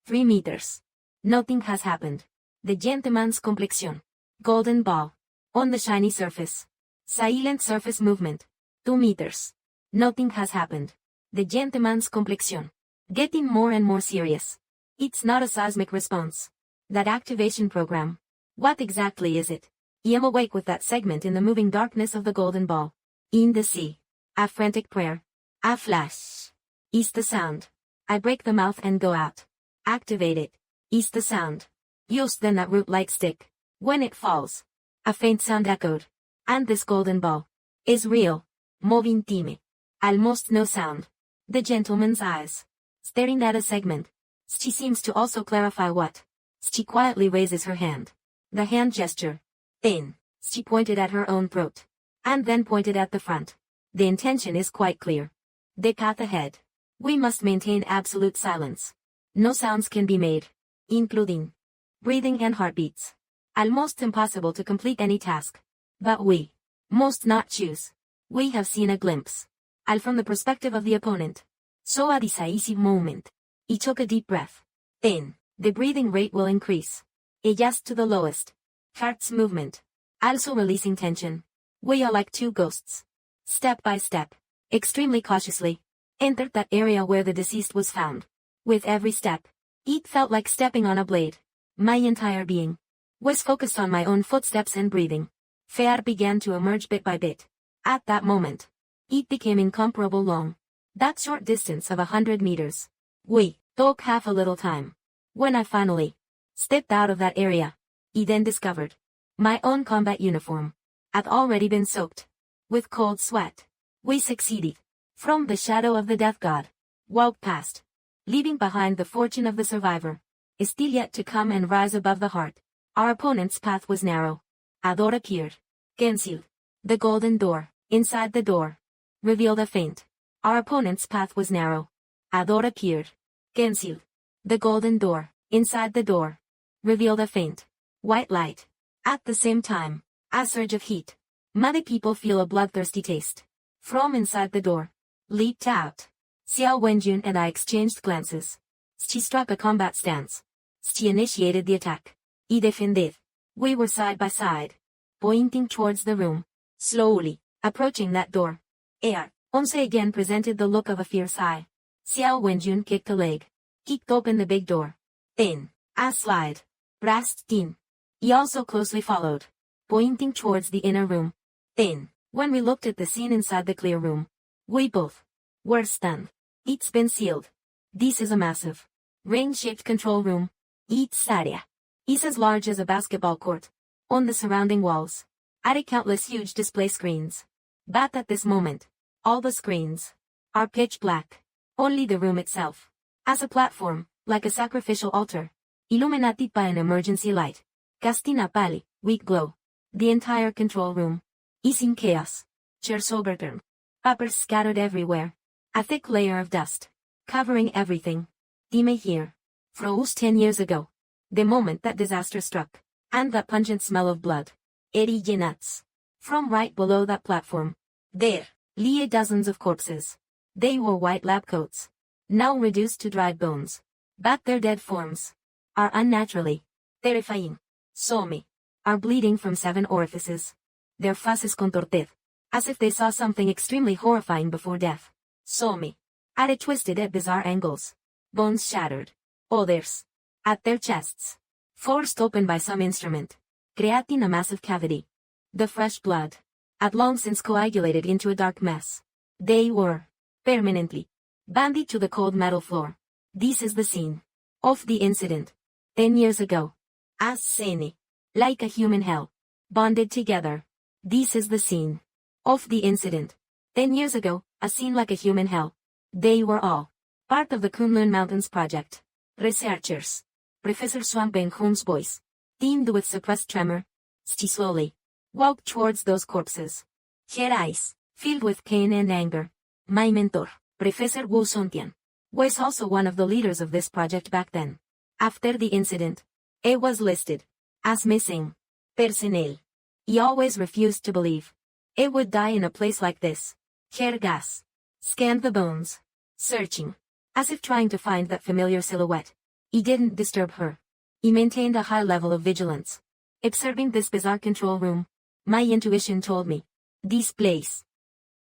3 meters. Nothing has happened. The gentleman's complexion. Golden ball. On the shiny surface. Silent surface movement. 2 meters. Nothing has happened. The gentleman's complexion. Getting more and more serious. It's not a seismic response. That activation program. What exactly is it? I am awake with that segment in the moving darkness of the golden ball. In the sea. A frantic prayer. A flash. Is the sound. I break the mouth and go out. Activate it. Is the sound. Used then that root-like stick. When it falls. A faint sound echoed. And this golden ball. Is real. Moving time. Almost no sound. The gentleman's eyes. Staring at a segment. She seems to also clarify what. She quietly raises her hand. The hand gesture. Then. She pointed at her own throat. And then pointed at the front. The intention is quite clear. The path ahead. We must maintain absolute silence. No sounds can be made. Including breathing and heartbeats. Almost impossible to complete any task. But we must not choose. We have seen a glimpse. From the perspective of the opponent. So a decisive moment. He took a deep breath. Then, the breathing rate will increase. Adjust to the lowest. Heart's movement. Also releasing tension. We are like two ghosts. Step by step. Extremely cautiously. Entered that area where the deceased was found. With every step. It felt like stepping on a blade. My entire being was focused on my own footsteps and breathing. Fear began to emerge bit by bit. At that moment. It became incomparable long. That short distance of 100 meters. We took half a little time. When I finally stepped out of that area, I then discovered my own combat uniform had already been soaked with cold sweat. We succeeded. From the shadow of the death god, walked past, leaving behind the fortune of the survivor, is still yet to come and rise above the heart. Our opponent's path was narrow. A door appeared. Concealed. The golden door, inside the door, revealed a faint. Our opponent's path was narrow. A door appeared. Concealed. The golden door, inside the door, revealed a faint white light. At the same time, a surge of heat. Many people feel a bloodthirsty taste. From inside the door, leaped out. Xiao Wenjun and I exchanged glances. She struck a combat stance. She initiated the attack. I defended. We were side by side, pointing towards the room, slowly, approaching that door. Air, Once again presented the look of a fierce eye. Xiao Wenjun kicked a leg. Kicked open the big door. Then, a slide. Brast in. He also closely followed, pointing towards the inner room. Then, when we looked at the scene inside the clear room, we both were stunned. It's been sealed. This is a massive, ring-shaped control room. Its area is as large as a basketball court. On the surrounding walls are countless huge display screens. But at this moment, all the screens are pitch black. Only the room itself, as a platform, like a sacrificial altar, illuminated by an emergency light, casting a pale, weak glow. The entire control room is in chaos. Chairs overturned. Papers scattered everywhere. A thick layer of dust, covering everything. Dime here. Froze 10 years ago. The moment that disaster struck. And that pungent smell of blood. Erige nuts. From right below that platform. There, lay dozens of corpses. They wore white lab coats. Now reduced to dried bones. But their dead forms are unnaturally terrifying. Some are bleeding from 7 orifices. Their faces contorted, as if they saw something extremely horrifying before death. Some are twisted at bizarre angles. Bones shattered. Others, at their chests, forced open by some instrument, creating a massive cavity. The fresh blood had long since coagulated into a dark mess. They were permanently banded to the cold metal floor. This is the scene of the incident 10 years ago. As seen, like a human hell, bonded together. This is the scene of the incident 10 years ago, a scene like a human hell. They were all part of the Kunlun Mountains project. Researchers. Professor Swan Benghun's voice, teamed with suppressed tremor, she slowly walked towards those corpses. Her eyes, filled with pain and anger. My mentor, Professor Wu Sontian, was also one of the leaders of this project back then. After the incident, it was listed as missing personnel. He always refused to believe it would die in a place like this. Her gaze scanned the bones, searching, as if trying to find that familiar silhouette. He didn't disturb her. He maintained a high level of vigilance. Observing this bizarre control room, my intuition told me, this place,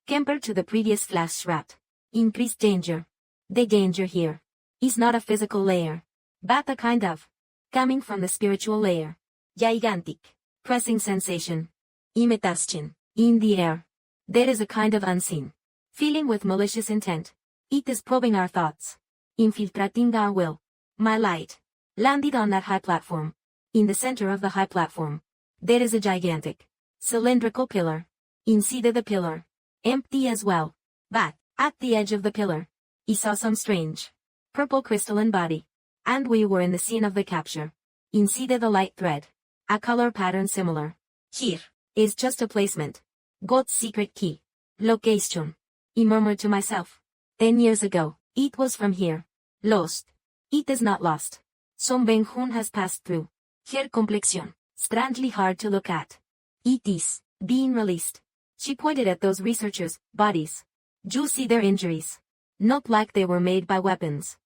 compared to the previous flash rat, increased danger. The danger here is not a physical layer, but a kind of, coming from the spiritual layer, gigantic, pressing sensation, imitation, in the air. There is a kind of unseen feeling with malicious intent. It is probing our thoughts, infiltrating our will. My light landed on that high platform. In the center of the high platform, there is a gigantic, cylindrical pillar. Inside the pillar, empty as well. But, at the edge of the pillar, he saw some strange, purple crystalline body. And we were in the scene of the capture. Inside the light thread, a color pattern similar. Here, is just a placement. God's secret key. Location. I murmured to myself. 10 years ago, it was from here. Lost. It is not lost. Some Benjun has passed through. Her complexion, strangely hard to look at. It is, being released. She pointed at those researchers' bodies. You see their injuries. Not like they were made by weapons.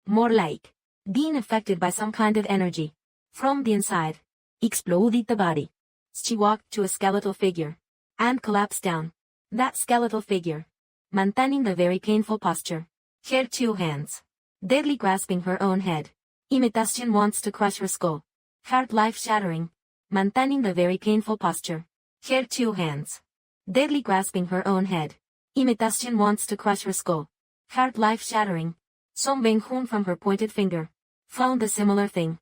More like, being affected by some kind of energy. From the inside. Exploded the body. She walked to a skeletal figure. And collapsed down. That skeletal figure. Maintaining a very painful posture. Her two hands. Deadly grasping her own head. Imitation wants to crush her skull. Heart life-shattering. Maintaining a very painful posture. Her two hands. Deadly grasping her own head. Imitation wants to crush her skull. Heart life-shattering. Some Benjun from her pointed finger. Found a similar thing.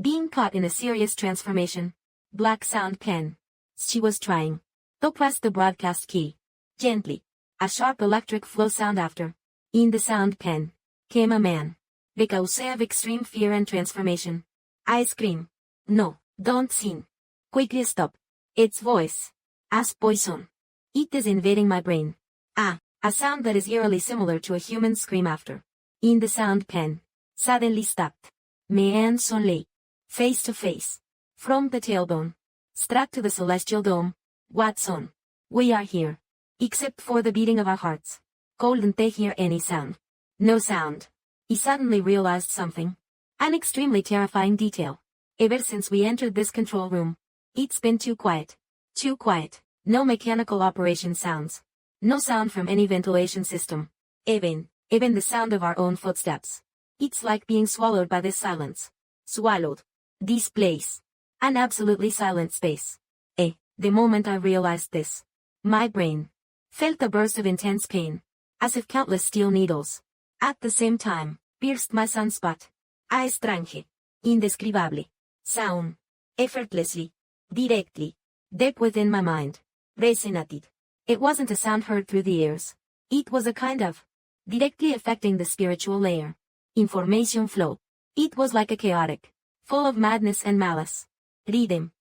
Being caught in a serious transformation. Black sound pen. She was trying to press the broadcast key. Gently. A sharp electric flow sound after. In the sound pen. Came a man. Because of extreme fear and transformation. I scream. No, don't sing. Quickly stop. Its voice. As poison. It is invading my brain. A sound that is eerily similar to a human scream after. In the sound pen. Suddenly stopped. Me and Sonley. Face to face. From the tailbone. Strapped to the celestial dome. Watson. We are here. Except for the beating of our hearts. Couldn't they hear any sound? No sound. He suddenly realized something. An extremely terrifying detail. Ever since we entered this control room, it's been too quiet. Too quiet. No mechanical operation sounds. No sound from any ventilation system. Even the sound of our own footsteps. It's like being swallowed by this silence. Swallowed. This place. An absolutely silent space. The moment I realized this, my brain felt a burst of intense pain, as if countless steel needles, at the same time, pierced my sunspot. A estrange, indescribable, sound, effortlessly, directly, deep within my mind, resonated. It wasn't a sound heard through the ears. It was a kind of, directly affecting the spiritual layer. Information flow. It was like a chaotic, full of madness and malice. Rhythm.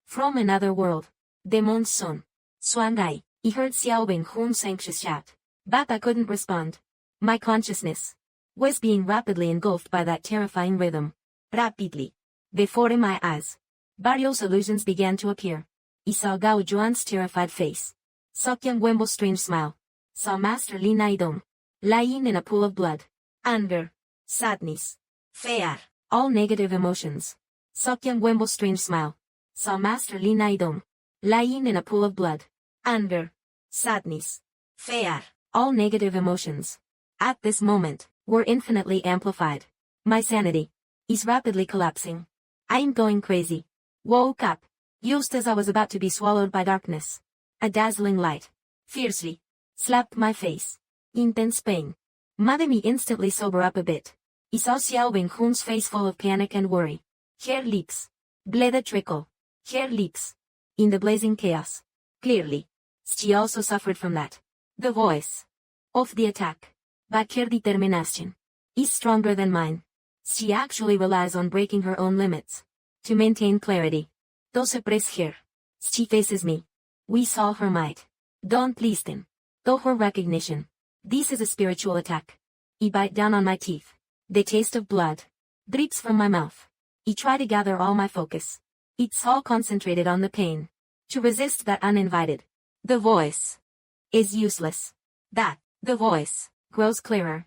From another world. Demon's son. Swangai. I heard Xiao Benjun's anxious shout. But I couldn't respond. My consciousness was being rapidly engulfed by that terrifying rhythm. Rapidly. Before my eyes. Various illusions began to appear. I saw Gao Juan's terrified face. Saw Qian Wenbo's strange smile. Saw Master Li Naidong lying in a pool of blood. Anger. Sadness. Fear. All negative emotions. Saw Qian Wenbo's strange smile. Saw Master Li Naidong lying in a pool of blood. Anger. Sadness. Fear. All negative emotions. At this moment, were infinitely amplified. My sanity is rapidly collapsing. I'm going crazy. Woke up. Just as I was about to be swallowed by darkness. A dazzling light. Fiercely. Slapped my face. Intense pain. Made me instantly sober up a bit. I saw Xiao Benjun's face full of panic and worry. Hair leaks. Bled a trickle. Hair leaks. In the blazing chaos. Clearly. She also suffered from that. The voice of the attack. But her determination is stronger than mine. She actually relies on breaking her own limits. To maintain clarity. To suppress her. She faces me. We saw her might. Don't listen. To her recognition. This is a spiritual attack. I bite down on my teeth. The taste of blood drips from my mouth. I try to gather all my focus. It's all concentrated on the pain. To resist that uninvited. The voice is useless. The voice grows clearer.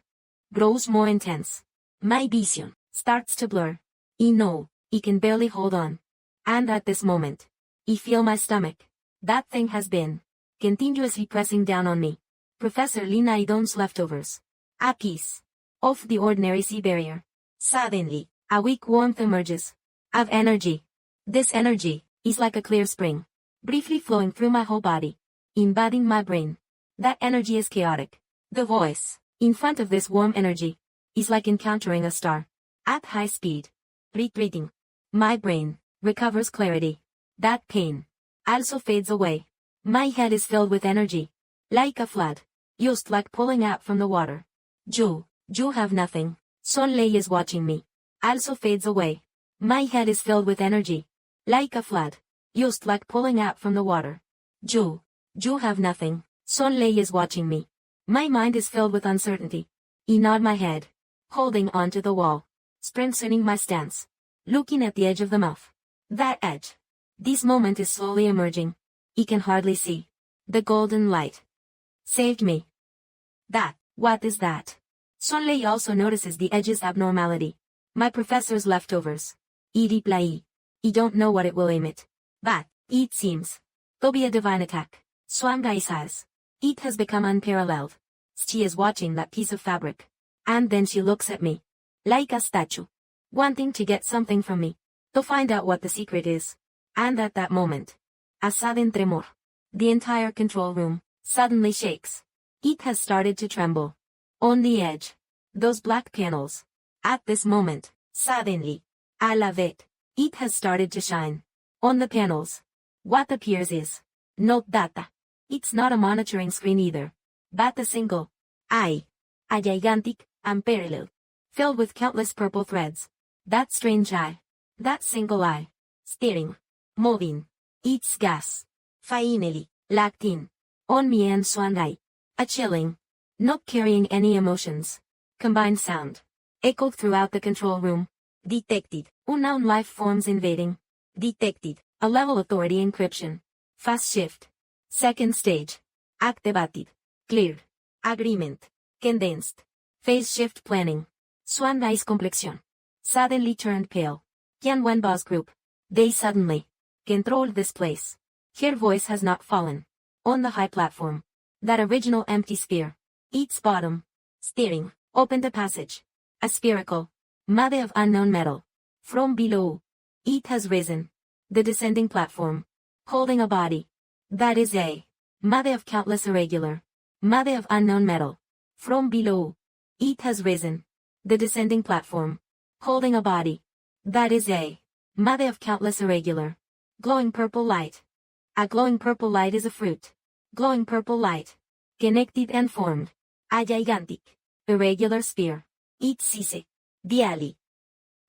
Grows more intense. My vision starts to blur. No, I can barely hold on. And at this moment, I feel my stomach. That thing has been continuously pressing down on me. Professor Lina Idon's leftovers. A piece of the ordinary sea barrier. Suddenly, a weak warmth emerges. Of energy. This energy is like a clear spring, briefly flowing through my whole body, invading my brain. That energy is chaotic. The voice, in front of this warm energy, is like encountering a star. At high speed. Retreating. My brain recovers clarity. That pain also fades away. My head is filled with energy. Like a flood. Just like pulling out from the water. You have nothing. Sunlight is watching me. Also fades away. My head is filled with energy. Like a flood. Just like pulling out from the water. You have nothing. Sunlight is watching me. My mind is filled with uncertainty. I nod my head. Holding onto the wall. Strengthening my stance. Looking at the edge of the mouth. That edge. This moment is slowly emerging. I can hardly see. The golden light. Saved me. What is that? Sunlight also notices the edge's abnormality. My professor's leftovers. I reply. I don't know what it will aim at. But, it seems. To be a divine attack. Swangai says. It has become unparalleled. She is watching that piece of fabric. And then she looks at me. Like a statue. Wanting to get something from me. To find out what the secret is. And at that moment. A sudden tremor. The entire control room suddenly shakes. It has started to tremble. On the edge. Those black panels. At this moment, suddenly. I love it. It has started to shine. On the panels. What appears is. Not data. It's not a monitoring screen either. But a single. Eye. A gigantic, unparalleled. Filled with countless purple threads. That strange eye. That single eye. Staring. Moving. It's gas. Finally, locked in. On me and Swangai. A chilling. Not carrying any emotions. Combined sound. Echoed throughout the control room. Detected. Unknown life forms invading. Detected. A level authority encryption. Fast shift. Second stage. Activated. Cleared. Agreement. Condensed. Phase shift planning. Swangai's complexion. Suddenly turned pale. Yan Wenba's group. They suddenly controlled this place. Her voice has not fallen. On the high platform. That original empty sphere. Its bottom. Steering. Opened a passage. A spherical. Mother of unknown metal. From below. It has risen. The descending platform. Holding a body. That is a mother of countless irregular. Mother of unknown metal. From below. It has risen. The descending platform. Holding a body. That is a mother of countless irregular. Glowing purple light. A glowing purple light is a fruit. Glowing purple light. Connected and formed. A gigantic. Irregular sphere. Its sise. The alley.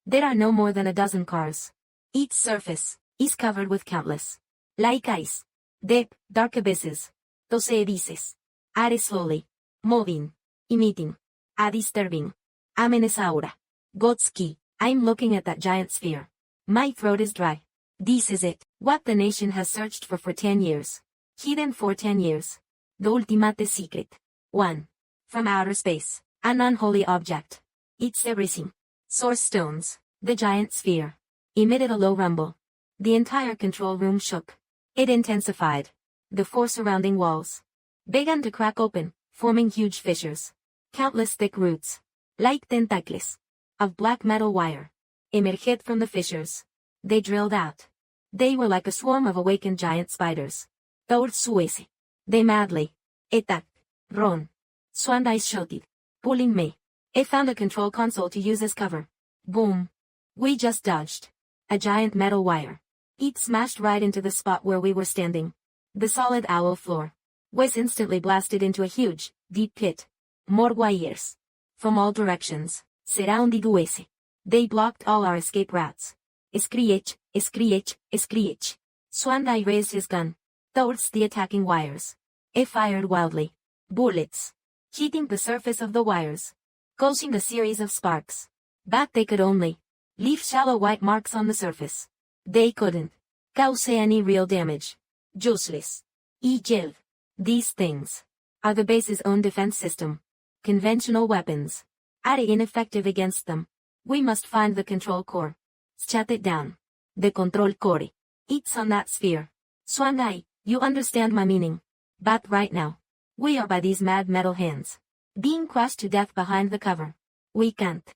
There are no more than a dozen cars. Its surface is covered with countless. Like ice. Deep, dark abysses. Those abysses are slowly moving, emitting a disturbing aura. God's key. I'm looking at that giant sphere. My throat is dry. This is it. What the nation has searched for 10 years. Hidden for 10 years. The ultimate secret. 1. From outer space. An unholy object. It's everything. Source stones. The giant sphere. Emitted a low rumble. The entire control room shook. It intensified. The four surrounding walls began to crack open, forming huge fissures. Countless thick roots, like tentacles, of black metal wire, emerged from the fissures. They drilled out. They were like a swarm of awakened giant spiders. Towards Suese. They madly attacked. Ron. Swandice shouted. Pulling me. I found a control console to use as cover. Boom. We just dodged. A giant metal wire. It smashed right into the spot where we were standing. The solid owl floor was instantly blasted into a huge, deep pit. More wires. From all directions, surrounding us. They blocked all our escape routes. Screech, screech, screech. Swandai raised his gun towards the attacking wires. It fired wildly. Bullets hitting the surface of the wires, causing a series of sparks. But they could only leave shallow white marks on the surface. They couldn't cause any real damage. Useless. Gel. These things are the base's own defense system. Conventional weapons are ineffective against them. We must find the control core. Shut it down. The control core. It's on that sphere. Swangai, you understand my meaning. But right now, we are by these mad metal hands. Being crushed to death behind the cover. We can't.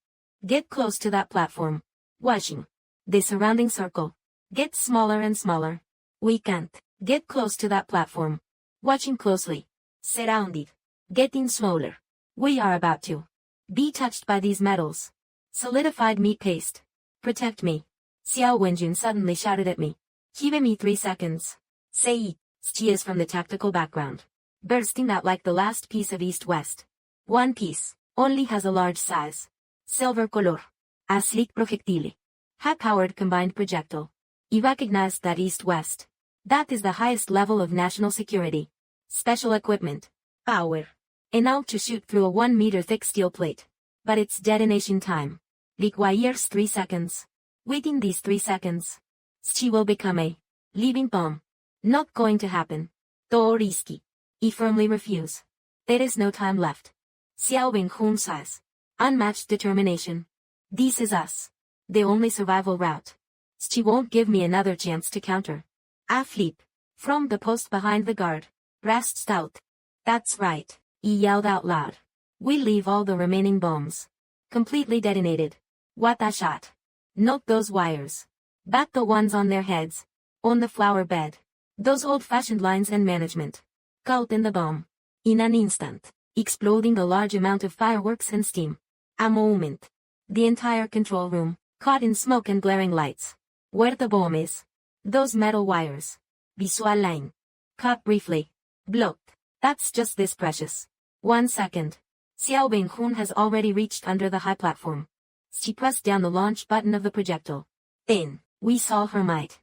Get close to that platform. Watching. The surrounding circle. Gets smaller and smaller. We can't. Get close to that platform. Watching closely. Surrounded. Getting smaller. We are about to be touched by these metals. Solidified meat paste. Protect me. Xiao Wenjun suddenly shouted at me. Give me 3 seconds. Say it. She is from the tactical background. Bursting out like the last piece of East-West. One piece. Only has a large size. Silver color. A sleek projectile. High-powered combined projectile. You recognize that East-West. That is the highest level of national security. Special equipment. Power. Enough to shoot through a 1-meter thick steel plate. But its detonation time requires 3 seconds. Within these 3 seconds, she will become a living bomb. Not going to happen. Too risky. I firmly refuse. There is no time left. Xiao Wenjun says. Unmatched determination. This is us. The only survival route. She won't give me another chance to counter. I flip. From the post behind the guard. Rasped out. That's right. He yelled out loud. We leave all the remaining bombs. Completely detonated. What a shot. Not those wires. But the ones on their heads. On the flower bed. Those old-fashioned lines and management. Caught in the bomb. In an instant. Exploding a large amount of fireworks and steam. A moment. The entire control room. Caught in smoke and glaring lights. Where the bomb is. Those metal wires. Visual line. Cut briefly. Blocked. That's just this precious. 1 second. Xiao Wenjun has already reached under the high platform. She pressed down the launch button of the projectile. Then, we saw her might.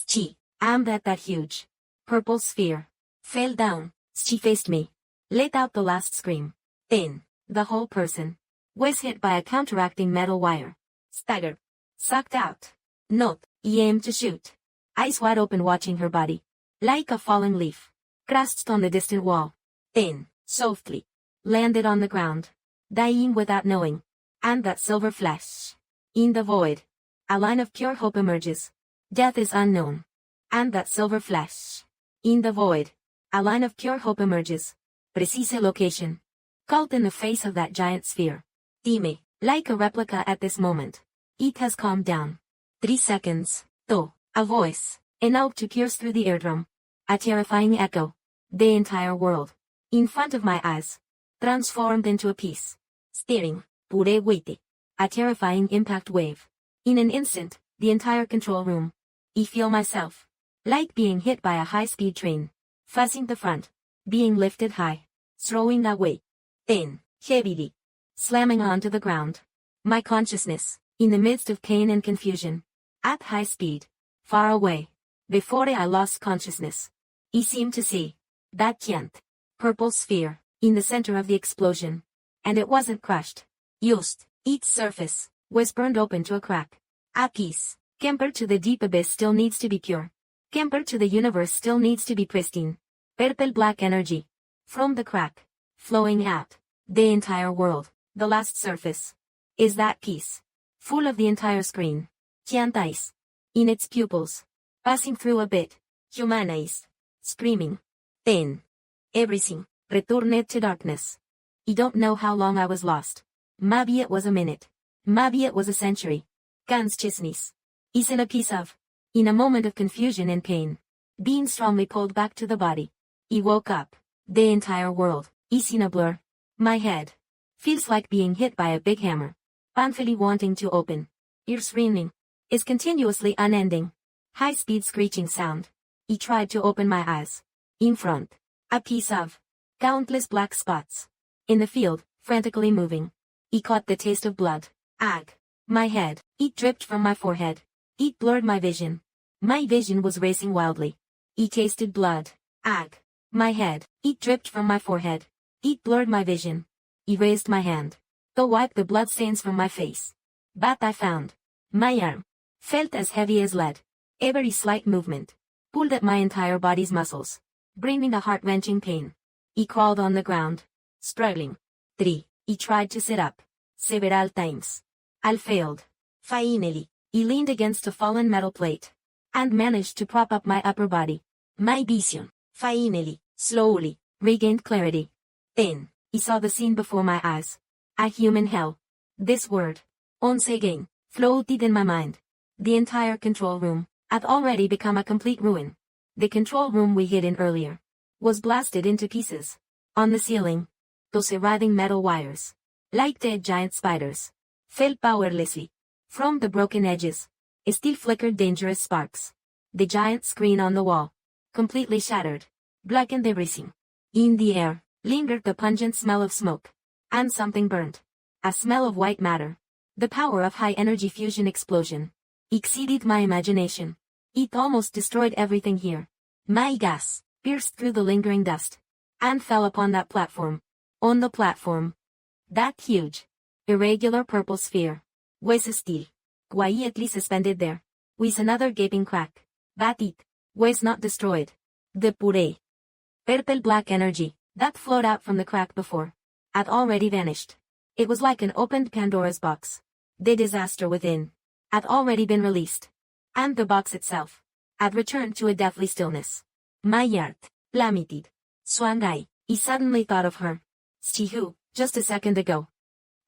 She, am that huge purple sphere. Fell down. She faced me. Let out the last scream. Then, the whole person was hit by a counteracting metal wire. Staggered. Sucked out. Not, he aimed to shoot. Eyes wide open watching her body. Like a falling leaf. Crashed on the distant wall. Then, softly. Landed on the ground. Dying without knowing. And that silver flash. In the void. A line of pure hope emerges. Death is unknown. And that silver flash. In the void. A line of pure hope emerges. Precise location. Caught in the face of that giant sphere. Dime, like a replica at this moment. It has calmed down. 3 seconds. Though, a voice. Enough to pierce through the eardrum. A terrifying echo. The entire world. In front of my eyes. Transformed into a piece. Staring. Pure wait. A terrifying impact wave. In an instant, the entire control room. I feel myself. Like being hit by a high-speed train. Fuzzing the front. Being lifted high. Throwing away. Then, heavily. Slamming onto the ground. My consciousness, in the midst of pain and confusion. At high speed. Far away. Before I lost consciousness. I seemed to see. That giant. Purple sphere. In the center of the explosion. And it wasn't crushed. Used. Its surface was burned open to a crack. A piece. Compared to the deep abyss still needs to be pure. Compared to the universe still needs to be pristine. Purple black energy. From the crack. Flowing out. The entire world. The last surface. Is that piece. Full of the entire screen. Chiantais. In its pupils. Passing through a bit. Humanized. Screaming. Then. Everything. Returned to darkness. I don't know how long I was lost. Maybe it was a minute. Maybe it was a century. Consciousness. Is in a piece of. In a moment of confusion and pain. Being strongly pulled back to the body. I woke up. The entire world is in a blur. My head. Feels like being hit by a big hammer. Painfully wanting to open. Ears ringing. Is continuously unending. High-speed screeching sound. I tried to open my eyes. In front. A piece of. Countless black spots. In the field, frantically moving. I caught the taste of blood. Ag. My head. It dripped from my forehead. It blurred my vision. My vision was racing wildly. I tasted blood. Ag. My head. It dripped from my forehead. It blurred my vision. I raised my hand. To wipe the blood stains from my face. But I found. My arm. Felt as heavy as lead. Every slight movement. Pulled at my entire body's muscles. Bringing a heart-wrenching pain. I crawled on the ground. Struggling. 3. I tried to sit up. Several times. I failed. Finally. He leaned against a fallen metal plate. And managed to prop up my upper body. My vision, finally, slowly, regained clarity. Then, he saw the scene before my eyes. A human hell. This word, once again, floated in my mind. The entire control room had already become a complete ruin. The control room we hid in earlier was blasted into pieces. On the ceiling, those writhing metal wires, like dead giant spiders, fell powerlessly. From the broken edges, still flickered dangerous sparks. The giant screen on the wall, completely shattered, blackened everything. In the air, lingered the pungent smell of smoke. And something burnt. A smell of white matter. The power of high-energy fusion explosion exceeded my imagination. It almost destroyed everything here. My gas pierced through the lingering dust and fell upon that platform. On the platform, that huge, irregular purple sphere was still, quietly suspended there, with another gaping crack. But it was not destroyed. The pure, purple black energy that flowed out from the crack before had already vanished. It was like an opened Pandora's box. The disaster within had already been released. And the box itself had returned to a deathly stillness. My heart plummeted. Swangai, he suddenly thought of her. She who, just a second ago,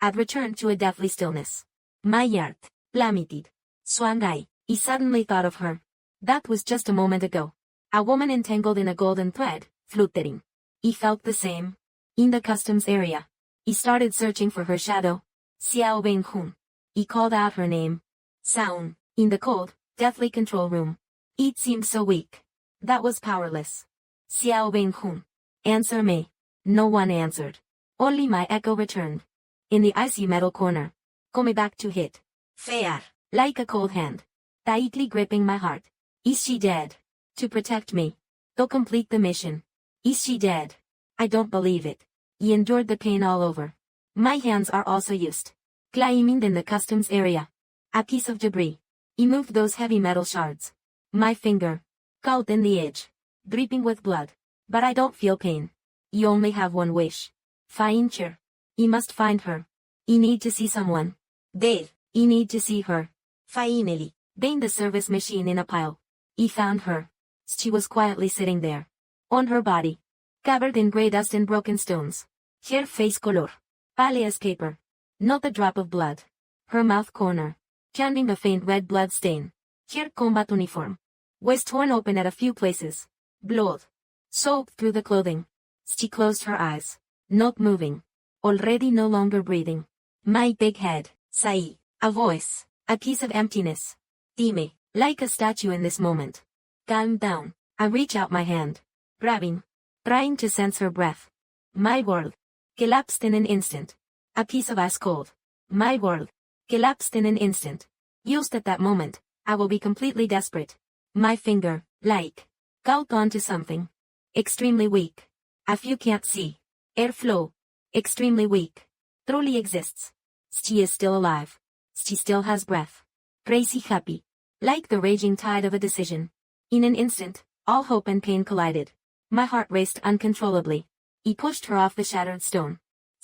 had returned to a deathly stillness. My heart plummeted. Swangai, he suddenly thought of her. That was just a moment ago. A woman entangled in a golden thread, fluttering. He felt the same. In the customs area, he started searching for her shadow. Xiao Wenhun. He called out her name. Sound. In the cold, deathly control room. It seemed so weak. That was powerless. Xiao Wenhun. Answer me. No one answered. Only my echo returned. In the icy metal corner. Come back to hit. Fair. Like a cold hand. Tightly gripping my heart. Is she dead? To protect me. To complete the mission. Is she dead? I don't believe it. He endured the pain all over. My hands are also used. Climbing in the customs area. A piece of debris. He moved those heavy metal shards. My finger. Caught in the edge. Dripping with blood. But I don't feel pain. You only have one wish. Find her. You must find her. You need to see someone. There. You need to see her. Finally. Bang the service machine in a pile. He found her. She was quietly sitting there. On her body. Covered in grey dust and broken stones. Her face color. Pale as paper. Not a drop of blood. Her mouth corner. Carrying a faint red blood stain. Her combat uniform. Was torn open at a few places. Blood. Soaked through the clothing. She closed her eyes. Not moving. Already no longer breathing. My big head. Sai. A voice. A piece of emptiness. Dime. Like a statue in this moment. Calm down. I reach out my hand. Grabbing. Trying to sense her breath. My world. Collapsed in an instant. A piece of ice cold. My world. Collapsed in an instant. Just at that moment, I will be completely desperate. My finger, like, caught onto something. Extremely weak. If you can't see. Airflow. Extremely weak. Truly exists. She is still alive. She still has breath. Crazy happy. Like the raging tide of a decision. In an instant, all hope and pain collided. My heart raced uncontrollably. He pushed her off the shattered stone.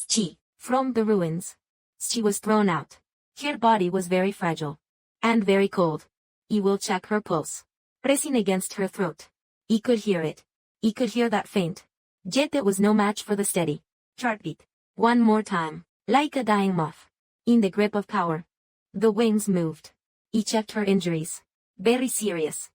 She, from the ruins. She was thrown out. Her body was very fragile. And very cold. He will check her pulse. Pressing against her throat. He could hear it. He could hear that faint. Yet it was no match for the steady heartbeat. One more time. Like a dying moth. In the grip of power. The wings moved. He checked her injuries. Very serious.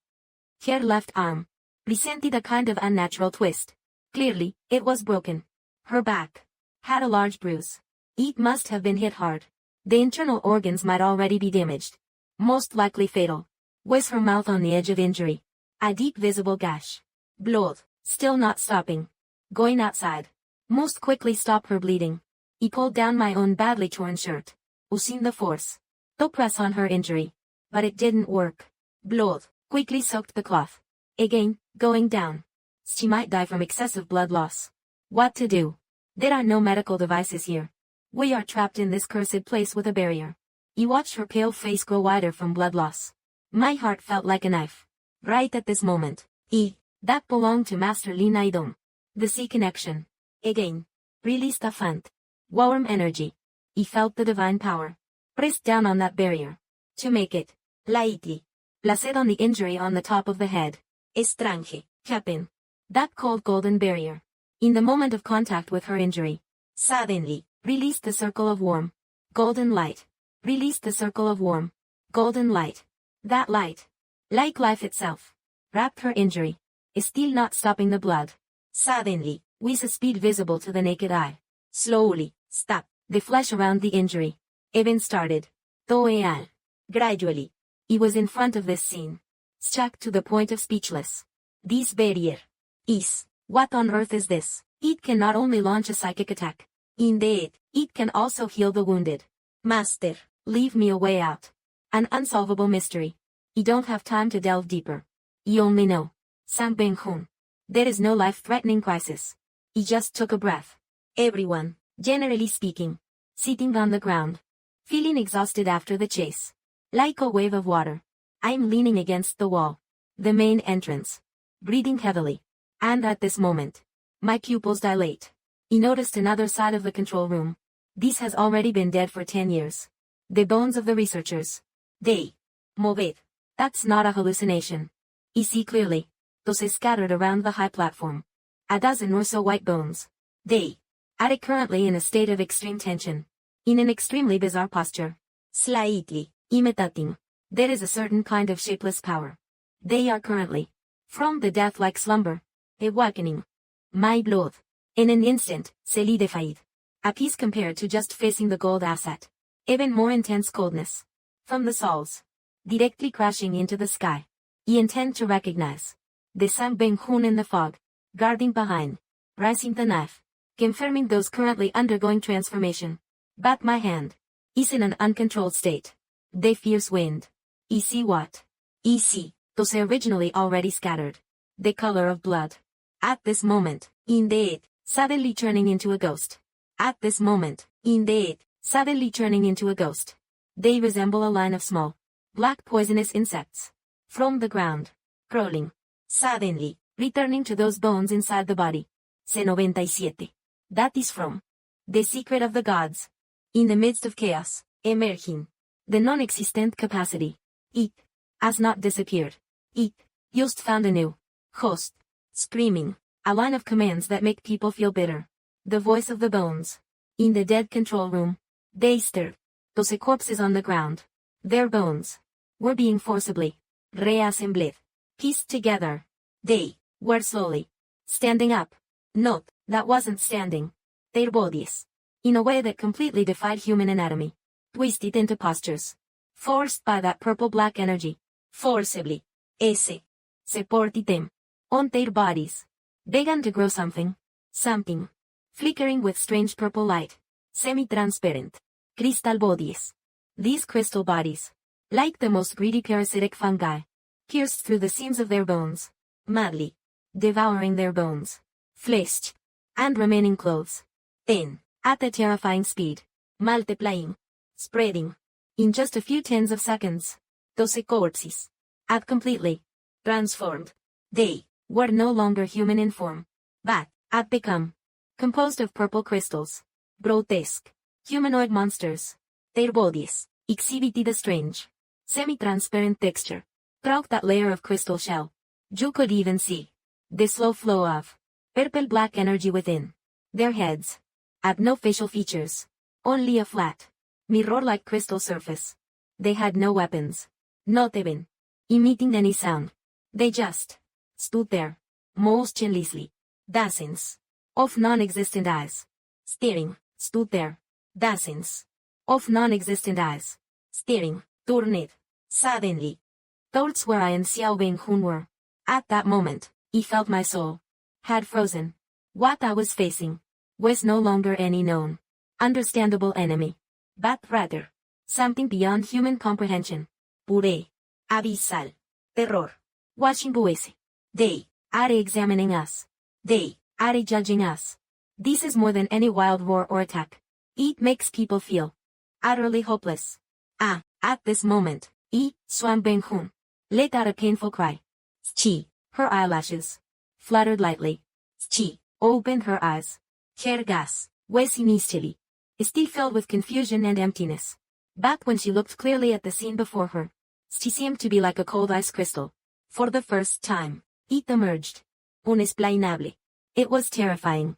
Her left arm presented a kind of unnatural twist. Clearly, it was broken. Her back had a large bruise. It must have been hit hard. The internal organs might already be damaged. Most likely fatal. Was her mouth on the edge of injury? A deep visible gash. Blood, still not stopping. Going outside. Most quickly stop her bleeding. He pulled down my own badly torn shirt. Using the force. To press on her injury. But it didn't work. Blood, quickly soaked the cloth. Again, going down. She might die from excessive blood loss. What to do? There are no medical devices here. We are trapped in this cursed place with a barrier. He watched her pale face grow wider from blood loss. My heart felt like a knife. Right at this moment. That belonged to Master Li Naidong. The sea connection. Again. Released a fant. Warm energy. He felt the divine power. Pressed down on that barrier. To make it. Lightly. Placed on the injury on the top of the head. Estrange. Capin. That cold golden barrier. In the moment of contact with her injury. Suddenly. Released the circle of warm. Golden light. Released the circle of warm. Golden light. That light. Like life itself. Wrapped her injury. Still not stopping the blood. Suddenly. With a speed visible to the naked eye. Slowly. Stop. The flesh around the injury. Even started. Toeal. Gradually. He was in front of this scene. Struck to the point of speechless. This barrier. Is. What on earth is this? It can not only launch a psychic attack. Indeed, it can also heal the wounded. Master, leave me a way out. An unsolvable mystery. You don't have time to delve deeper. You only know. Sang Beng-hun. There is no life-threatening crisis. He just took a breath. Everyone, generally speaking, sitting on the ground, feeling exhausted after the chase. Like a wave of water. I'm leaning against the wall. The main entrance. Breathing heavily. And at this moment, my pupils dilate. He noticed another side of the control room. This has already been dead for 10 years. The bones of the researchers. They move it. That's not a hallucination. He see clearly. Those is scattered around the high platform. A dozen or so white bones. They are currently in a state of extreme tension. In an extremely bizarre posture. Slightly imitating. There is a certain kind of shapeless power. They are currently, from the death-like slumber, awakening. My blood. In an instant, solidified. A peace compared to just facing the gold asset. Even more intense coldness. From the soles. Directly crashing into the sky. He intend to recognize. The Sang Beng-hun in the fog. Guarding behind. Rising the knife. Confirming those currently undergoing transformation. But my hand. Is in an uncontrolled state. The fierce wind. You see what? You see, those originally already scattered. The color of blood. At this moment, indeed, suddenly turning into a ghost. At this moment, indeed, suddenly turning into a ghost. They resemble a line of small, black poisonous insects. From the ground. Crawling. Suddenly, returning to those bones inside the body. C97. That is from The Secret of the Gods. In the midst of chaos, emerging. The non-existent capacity. It has not disappeared. It just found a new host. Screaming. A line of commands that make people feel bitter. The voice of the bones. In the dead control room. They stirred. Those corpses on the ground. Their bones were being forcibly reassembled. Pieced together. They were slowly standing up. Note, that wasn't standing. Their bodies. In a way that completely defied human anatomy. Twisted into postures. Forced by that purple-black energy. Forcibly. Ese. Supported them. On their bodies. Began to grow something. Something. Flickering with strange purple light. Semi-transparent. Crystal bodies. These crystal bodies. Like the most greedy parasitic fungi. Pierced through the seams of their bones. Madly. Devouring their bones. Flesh. And remaining clothes. Then, at a terrifying speed. Multiplying. Spreading. In just a few tens of seconds. Those corpses. Had completely transformed. They were no longer human in form. But had become composed of purple crystals. Grotesque. Humanoid monsters. Their bodies exhibited a strange, semi-transparent texture. Throughout that layer of crystal shell. You could even see the slow flow of purple-black energy within. Their heads had no facial features. Only a flat, mirror-like crystal surface. They had no weapons. Not even emitting any sound. They just stood there, motionlessly. Dozens of non-existent eyes. Staring, stood there. Dozens of non-existent eyes. Staring, turned. Suddenly. Thoughts where I and Xiao Beng-hun were. At that moment, he felt my soul had frozen. What I was facing was no longer any known, understandable enemy. But rather, something beyond human comprehension. Pure. Abyssal. Terror. Watching buese. They are examining us. They are judging us. This is more than any wild roar or attack. It makes people feel utterly hopeless. At this moment, Sang Beng-hun let out a painful cry. She, her eyelashes, fluttered lightly. She opened her eyes. Her gaze was initially still filled with confusion and emptiness. But when she looked clearly at the scene before her, She seemed to be like a cold ice crystal. For the first time, it emerged. Unexplainable. It was terrifying.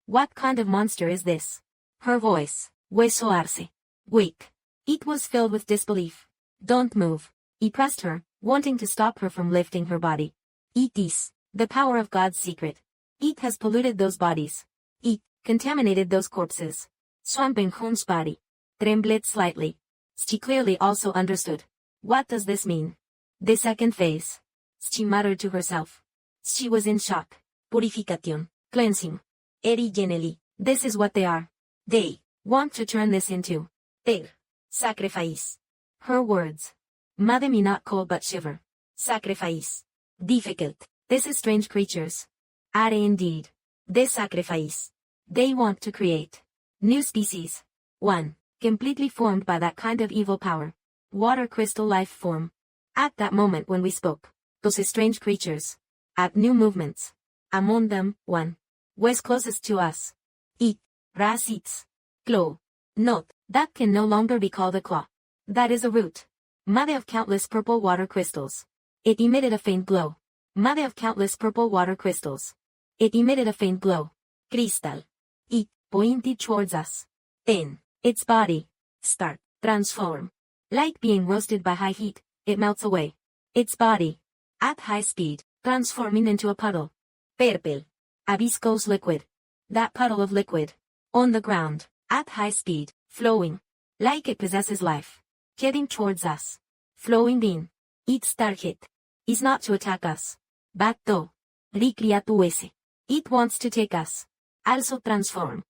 What kind of monster is this? Her voice, hueso arce. Weak. It was filled with disbelief. Don't move. He pressed her, wanting to stop her from lifting her body. It is the power of God's secret. It has polluted those bodies. It contaminated those corpses. Swamping Hun's body. Trembled slightly. She clearly also understood. What does this mean? The second phase. She muttered to herself. She was in shock. Purification. Cleansing. Erigeneli. This is what they are. They want to turn this into their sacrifice. Her words. Made me not cold but shiver. Sacrifice. Difficult. This is strange creatures. Are indeed. They sacrifice. They want to create new species. 1. Completely formed by that kind of evil power. Water crystal life form. At that moment when we spoke, those strange creatures had new movements. Among them, one was closest to us. It, ras its claw. Note, that can no longer be called a claw. That is a root. Made of countless purple water crystals. It emitted a faint glow. Made of countless purple water crystals. It emitted a faint glow. Crystal. It pointed towards us. Then, its body start transform. Like being roasted by high heat, it melts away. Its body, at high speed, transforming into a puddle. Purple. A viscose liquid. That puddle of liquid. On the ground, at high speed, flowing. Like it possesses life. Heading towards us. Flowing in. Its target is not to attack us. But to recreatuese. It wants to take us. Also transform.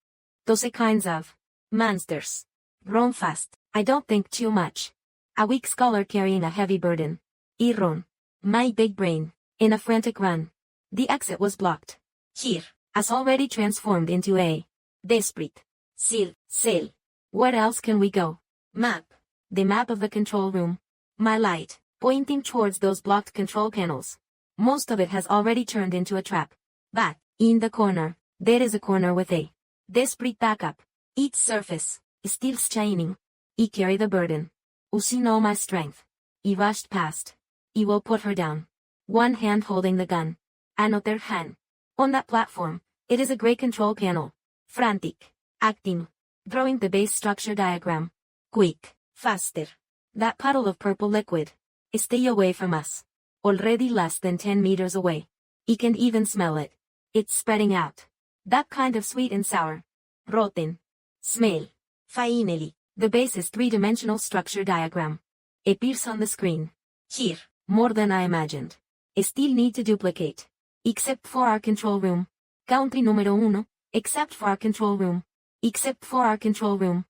Those kinds of monsters. Run fast. I don't think too much. A weak scholar carrying a heavy burden. Iron. My big brain. In a frantic run. The exit was blocked. Here, as already transformed into a desperate cell. Where else can we go? Map. The map of the control room. My light, pointing towards those blocked control panels. Most of it has already turned into a trap. But, in the corner, there is a corner with a desperate backup. Its surface is still shining. I carry the burden. Using all my strength. I rushed past. I will put her down. One hand holding the gun. Another hand. On that platform, it is a great control panel. Frantic. Acting. Drawing the base structure diagram. Quick. Faster. That puddle of purple liquid. Stay away from us. Already less than 10 meters away. I can even smell it. It's spreading out. That kind of sweet and sour. Rotten. Smell. Finally, the base is three-dimensional structure diagram. Appears on the screen. Here, more than I imagined. Still need to duplicate. Except for our control room. Country número 1, except for our control room. Except for our control room.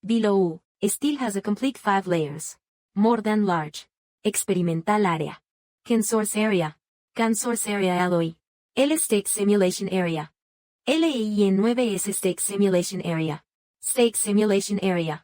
Below, still has a complete 5 layers. More than large. Experimental area. Can source area. Can source area LOE. L state simulation area. LAIN 9 S state simulation area. State simulation area.